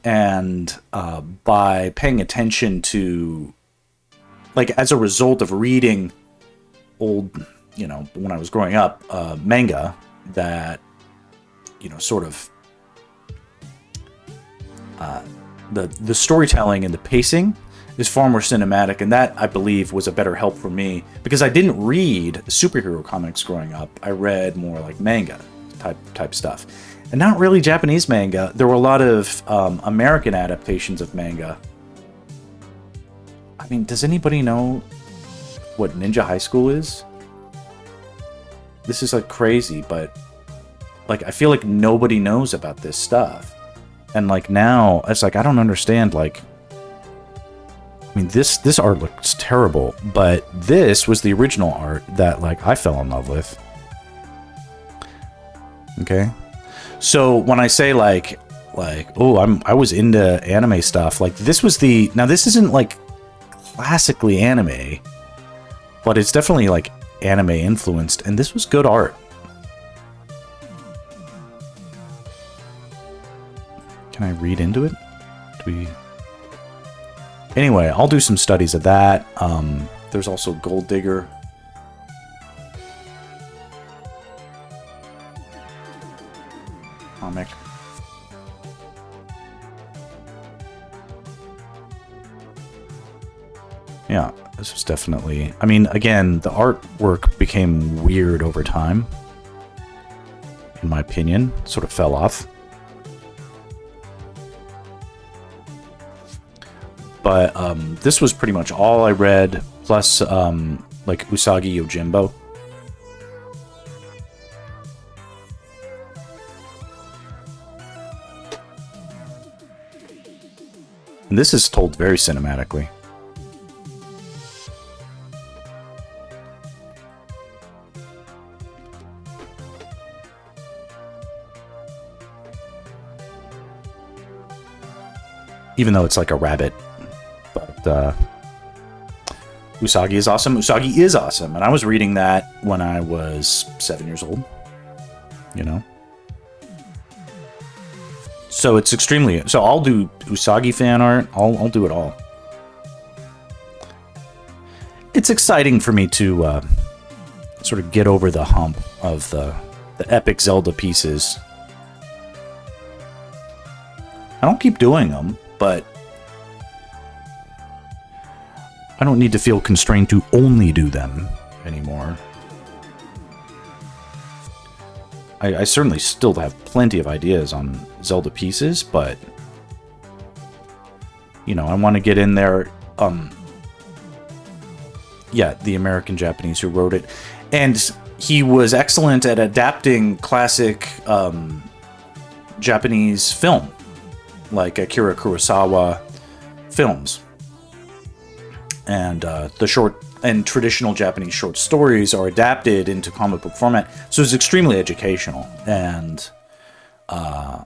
And by paying attention to, like, as a result of reading old, you know, when I was growing up, manga that, you know, sort of the storytelling and the pacing is far more cinematic, and that, I believe, was a better help for me because I didn't read superhero comics growing up. I read more like manga type stuff, and not really Japanese manga. There were a lot of American adaptations of manga. I mean, does anybody know what Ninja High School is? This is like crazy, but like I feel like nobody knows about this stuff, and like now it's like I don't understand. Like, I mean, this art looks terrible, but this was the original art that, like, I fell in love with. Okay? So, when I say, like, oh, I was into anime stuff, like, this was the... Now, this isn't, like, classically anime, but it's definitely, like, anime-influenced, and this was good art. Can I read into it? Do we... Anyway, I'll do some studies of that. There's also Gold Digger. Comic. Yeah, this was definitely... I mean, again, the artwork became weird over time. In my opinion. Sort of fell off. But this was pretty much all I read, plus like Usagi Yojimbo. And this is told very cinematically. Even though it's like a rabbit. But Usagi is awesome. Usagi is awesome. And I was reading that when I was 7 years old. You know? So it's extremely... So I'll do Usagi fan art. I'll do it all. It's exciting for me to sort of get over the hump of the epic Zelda pieces. I don't keep doing them, but... I don't need to feel constrained to only do them anymore. I certainly still have plenty of ideas on Zelda pieces, but... You know, I want to get in there... Yeah, the American-Japanese who wrote it. And he was excellent at adapting classic Japanese film. Like Akira Kurosawa films. And the short and traditional Japanese short stories are adapted into comic book format, so it's extremely educational. And do I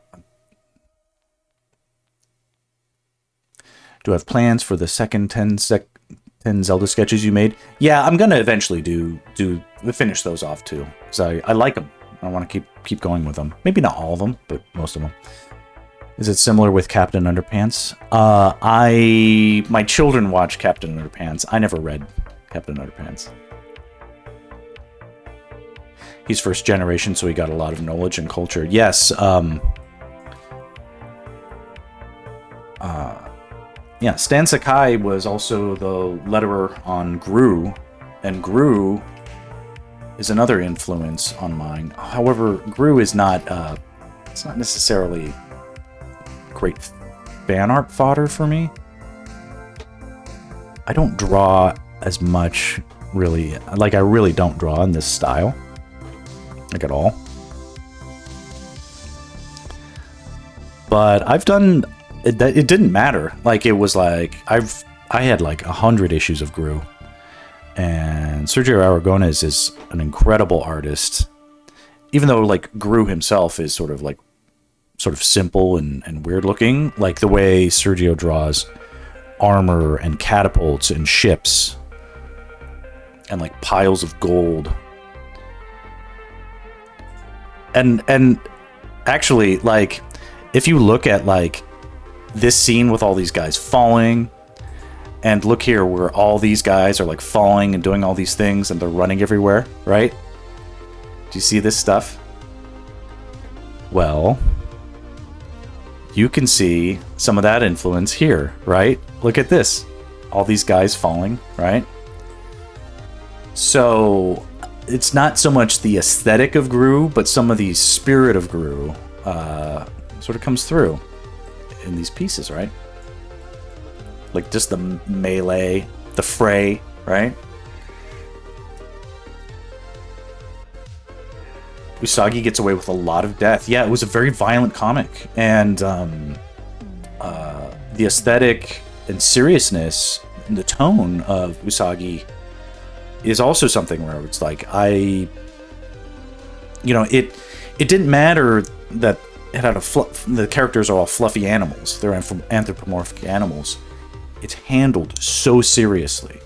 have plans for the second 10 Zelda sketches you made? Yeah, I'm gonna eventually finish those off too, because I like them. I want to keep going with them. Maybe not all of them, but most of them. Is it similar with Captain Underpants? My children watch Captain Underpants. I never read Captain Underpants. He's first generation, so he got a lot of knowledge and culture. Yes. Yeah, Stan Sakai was also the letterer on Gru, and Gru is another influence on mine. However, Gru is not it's not necessarily great fan art fodder for me. I don't draw as much, really. Like, I really don't draw in this style, like, at all. But I've done it. It didn't matter. Like, it was like I had like 100 issues of Gru, and Sergio Aragonés is an incredible artist. Even though like Gru himself is sort of simple and weird looking, like the way Sergio draws armor and catapults and ships and like piles of gold. And actually, like, if you look at like this scene with all these guys falling, and look here where all these guys are like falling and doing all these things and they're running everywhere, right? Do you see this stuff? Well, you can see some of that influence here, right? Look at this. All these guys falling, right? So it's not so much the aesthetic of Gru, but some of the spirit of Gru sort of comes through in these pieces, right? Like just the melee, the fray, right? Usagi gets away with a lot of death. Yeah, it was a very violent comic, and the aesthetic and seriousness and the tone of Usagi is also something where it's like it didn't matter that it had the characters are all fluffy animals. They're anthropomorphic animals. It's handled so seriously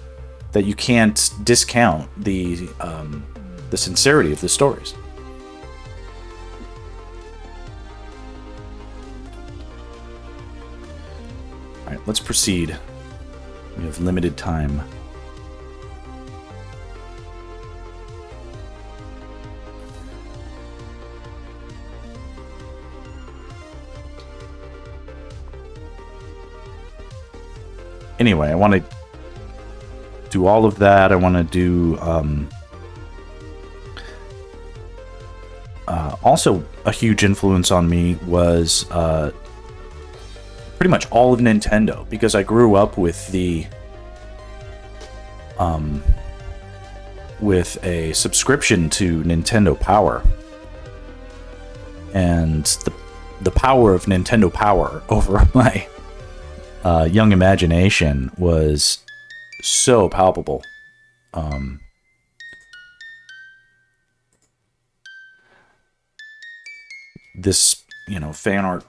that you can't discount the sincerity of the stories. All right, let's proceed. We have limited time. Anyway, I want to do all of that. I want to do also a huge influence on me was pretty much all of Nintendo, because I grew up with with a subscription to Nintendo Power, and the power of Nintendo Power over my young imagination was so palpable. This, fan art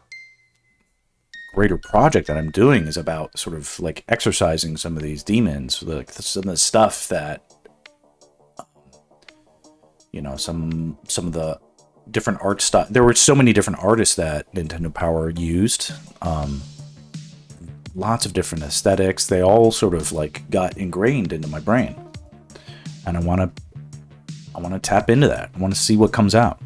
greater project that I'm doing is about sort of like exercising some of these demons, like some of the stuff that, some of the different art style. There were so many different artists that Nintendo Power used. Lots of different aesthetics. They all sort of like got ingrained into my brain, and I want to tap into that. I want to see what comes out.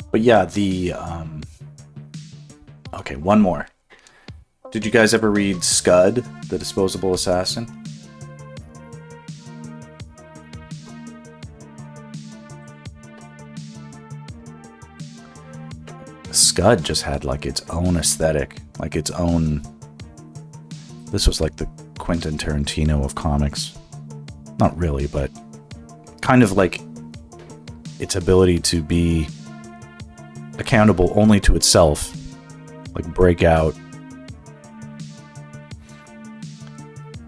But yeah, okay, one more. Did you guys ever read Scud, the Disposable Assassin? Scud just had like its own aesthetic, like its own. This was like the Quentin Tarantino of comics. Not really, but kind of like its ability to be accountable only to itself, like Breakout.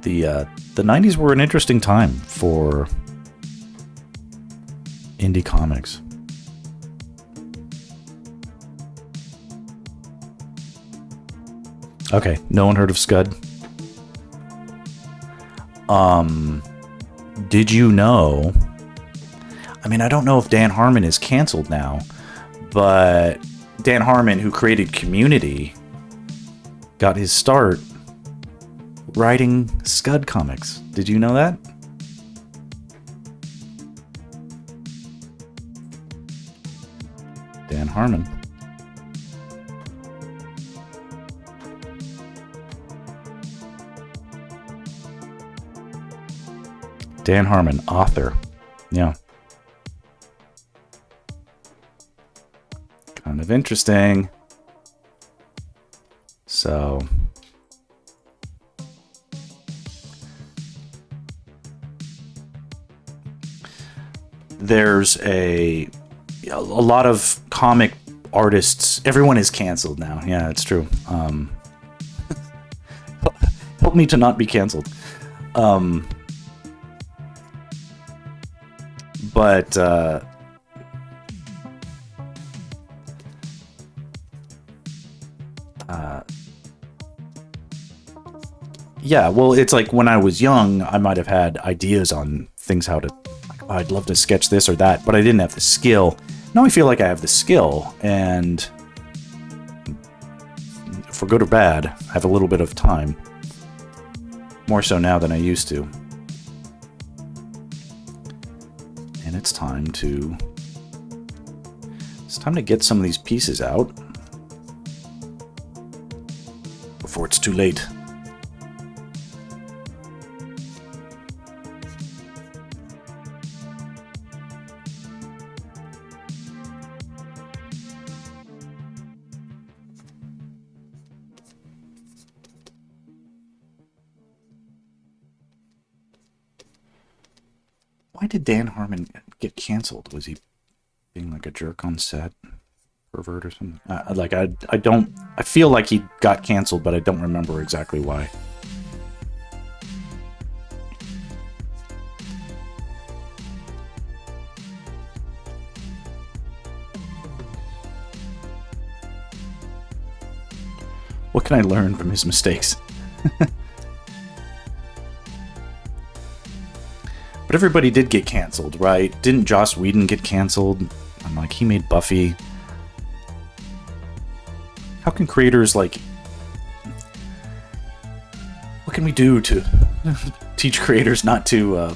The 90s were an interesting time for indie comics. Okay, no one heard of Scud? Did you know? I mean, I don't know if Dan Harmon is canceled now, but Dan Harmon, who created Community, got his start writing Scud comics. Did you know that? Dan Harmon. Dan Harmon, author. Yeah. Kind of interesting. So, there's a lot of comic artists. Everyone is canceled now. Yeah, it's true. Help me to not be canceled. But yeah, well, it's like when I was young, I might have had ideas on things how to, like, oh, I'd love to sketch this or that, but I didn't have the skill. Now I feel like I have the skill, and for good or bad, I have a little bit of time. More so now than I used to. And it's time to get some of these pieces out before it's too late. Why did Dan Harmon get canceled? Was he being like a jerk on set? Pervert or something? I feel like he got canceled, but I don't remember exactly why. What can I learn from his mistakes? But everybody did get canceled, right? Didn't Joss Whedon get canceled? I'm like, he made Buffy. How can creators, like... What can we do to teach creators not to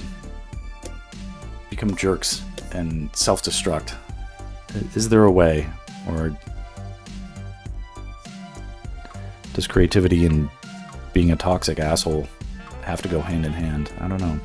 become jerks and self-destruct? Is there a way? Or does creativity and being a toxic asshole have to go hand in hand? I don't know.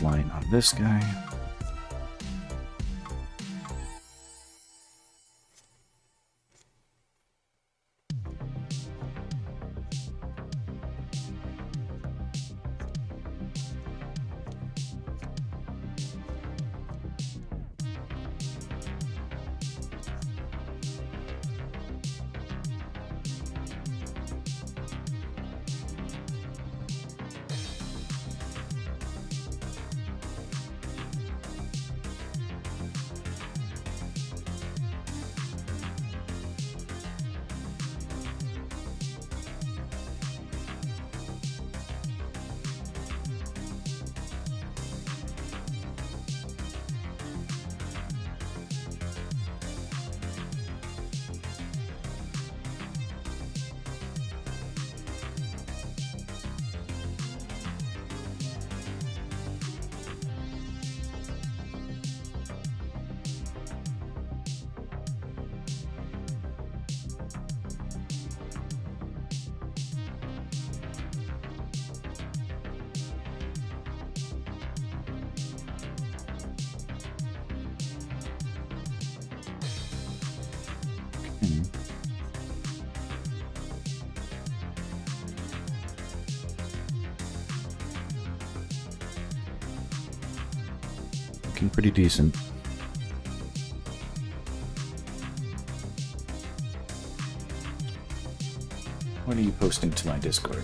Light on this guy. Hmm. Looking pretty decent. What are you posting to my Discord?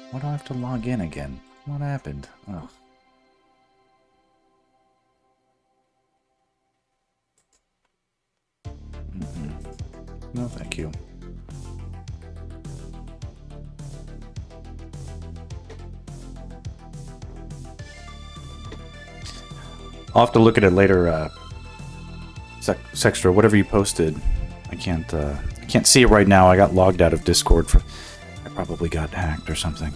Why do I have to log in again? What happened? Oh. No, thank you. I'll have to look at it later, Sextra. Whatever you posted, I can't see it right now. I got logged out of Discord. I probably got hacked or something.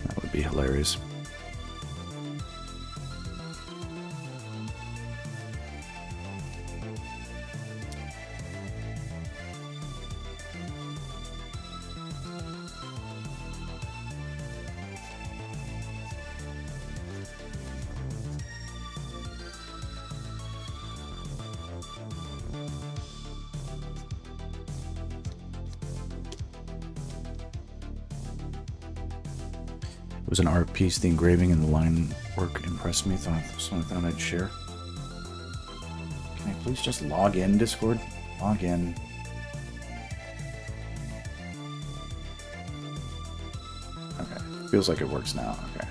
That would be hilarious. It was an art piece. The engraving and the line work impressed me. So I thought I'd share. Can I please just log in, Discord? Log in. Okay. Feels like it works now. Okay.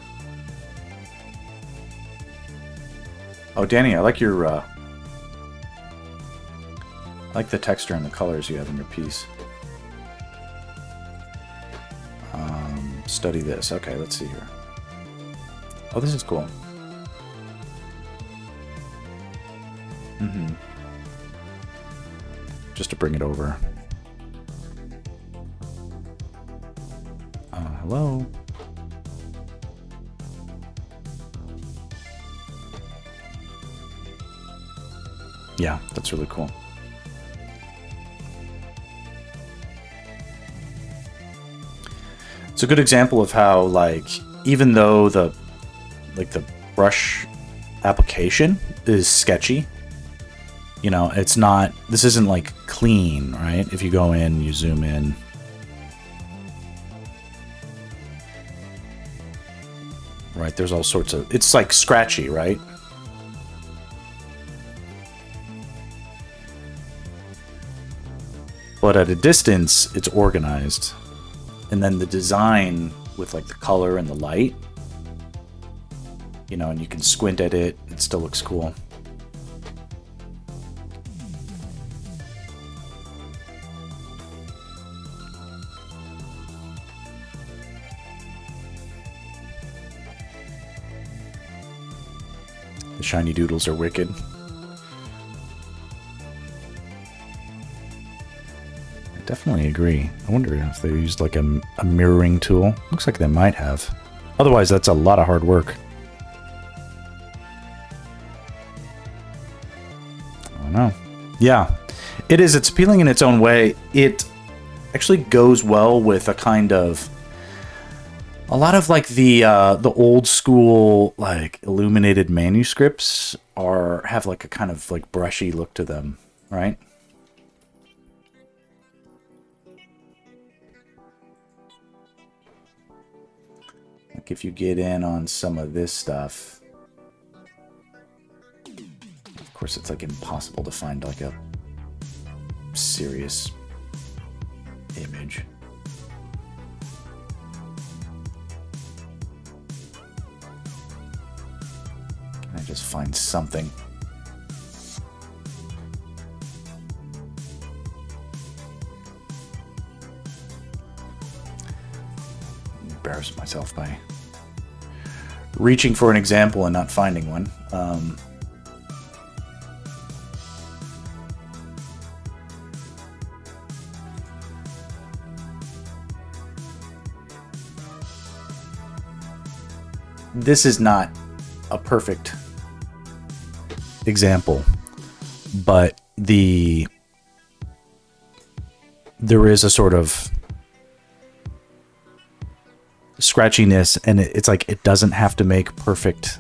Oh, Danny, I like your I like the texture and the colors you have in your piece. Study this. Okay, let's see here. Oh, this is cool. Just to bring it over. Hello? Yeah, that's really cool. It's a good example of how, like, even though the brush application is sketchy, you know, it's not, this isn't like clean, right? If you go in, you zoom in. Right, there's all sorts of, it's like scratchy, right? But at a distance, it's organized. And then the design with like the color and the light, you know, and you can squint at it, it still looks cool. The shiny doodles are wicked. Definitely agree. I wonder if they used like a mirroring tool. Looks like they might have. Otherwise, that's a lot of hard work. I don't know. Yeah, it is. It's appealing in its own way. It actually goes well with a kind of a lot of like the old school like illuminated manuscripts have like a kind of like brushy look to them, right? Like if you get in on some of this stuff, of course it's like impossible to find like a serious image. Can I just find something? Embarrass myself by reaching for an example and not finding one. This is not a perfect example, but there is a sort of scratchiness, and it's like it doesn't have to make perfect,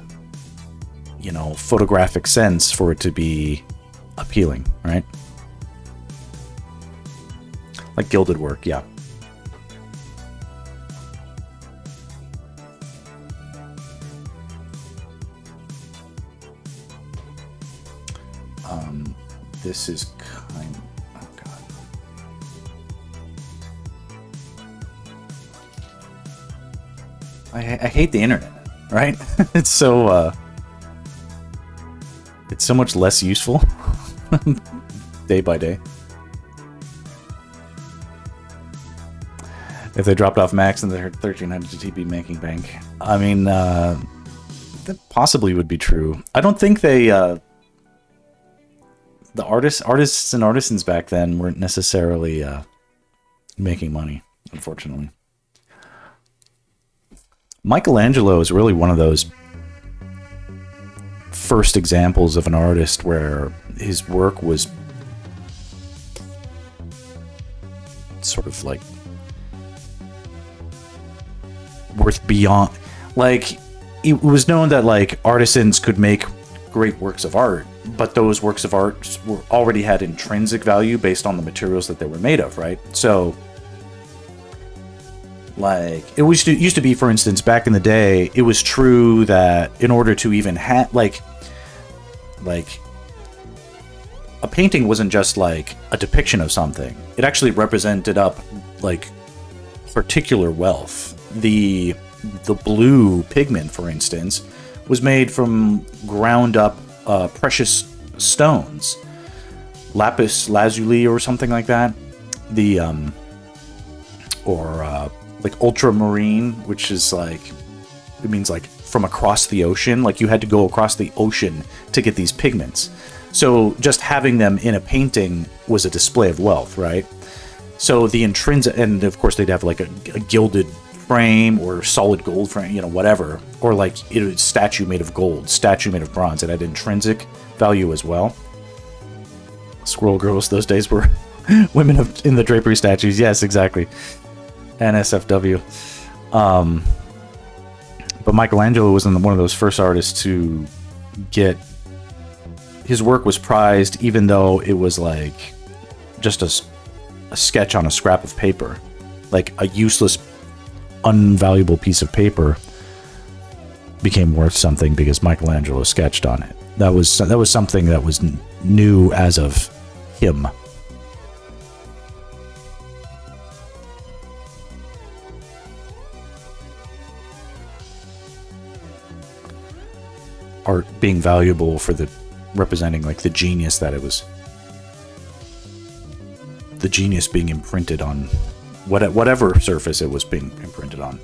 photographic sense for it to be appealing, right? Like gilded work, yeah. This is kind. Oh god. I hate the internet, right? It's so much less useful day by day. If they dropped off Max and they're 1300 TB making bank, I mean, that possibly would be true. I don't think they. The artists and artisans back then weren't necessarily making money, unfortunately. Michelangelo is really one of those first examples of an artist where his work was sort of like worth beyond, like, it was known that like artisans could make great works of art, but those works of art already had intrinsic value based on the materials that they were made of, right? So like it used to be, for instance, back in the day, it was true that in order to even have like a painting wasn't just like a depiction of something. It actually represented up like particular wealth. The blue pigment, for instance, was made from ground up precious stones, lapis lazuli or something like that. The like ultramarine, which is like, it means like from across the ocean. Like you had to go across the ocean to get these pigments. So just having them in a painting was a display of wealth, right? So the intrinsic, and of course they'd have like a gilded frame or solid gold frame, whatever, or like a statue made of gold, statue made of bronze. It had intrinsic value as well. Squirrel girls those days were women in the drapery statues. Yes, exactly. NSFW. But Michelangelo was one of those first artists to get his work was prized, even though it was like just a sketch on a scrap of paper, like a useless, unvaluable piece of paper became worth something because Michelangelo sketched on it. That was something that was new as of him. Art being valuable for the representing like the genius that it was, the genius being imprinted on whatever surface it was being imprinted on.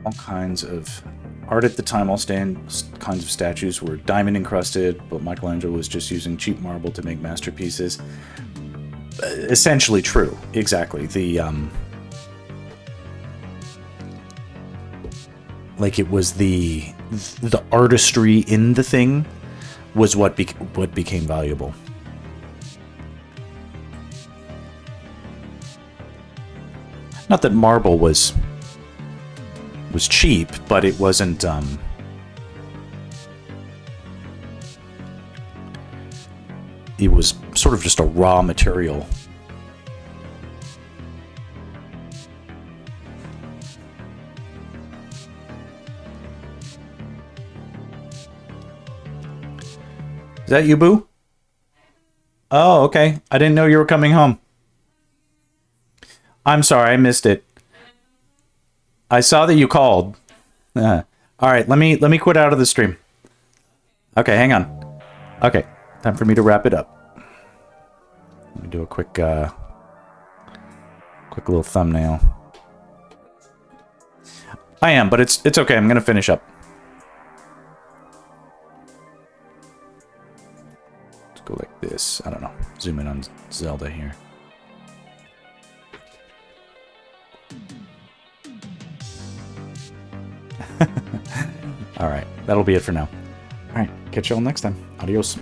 All kinds of art at the time, all kinds of statues were diamond encrusted, but Michelangelo was just using cheap marble to make masterpieces. Essentially true, exactly. The like it was the artistry in the thing was what became valuable. Not that marble was cheap, but it wasn't it was sort of just a raw material. Is that you, Boo? Oh, okay. I didn't know you were coming home. I'm sorry, I missed it. I saw that you called. All right, let me quit out of the stream. Okay, hang on. Okay, time for me to wrap it up. Let me do a quick little thumbnail. I am, but it's okay. I'm gonna finish up. Let's go like this. I don't know. Zoom in on Zelda here. All right, that'll be it for now. All right, catch y'all next time. Adios.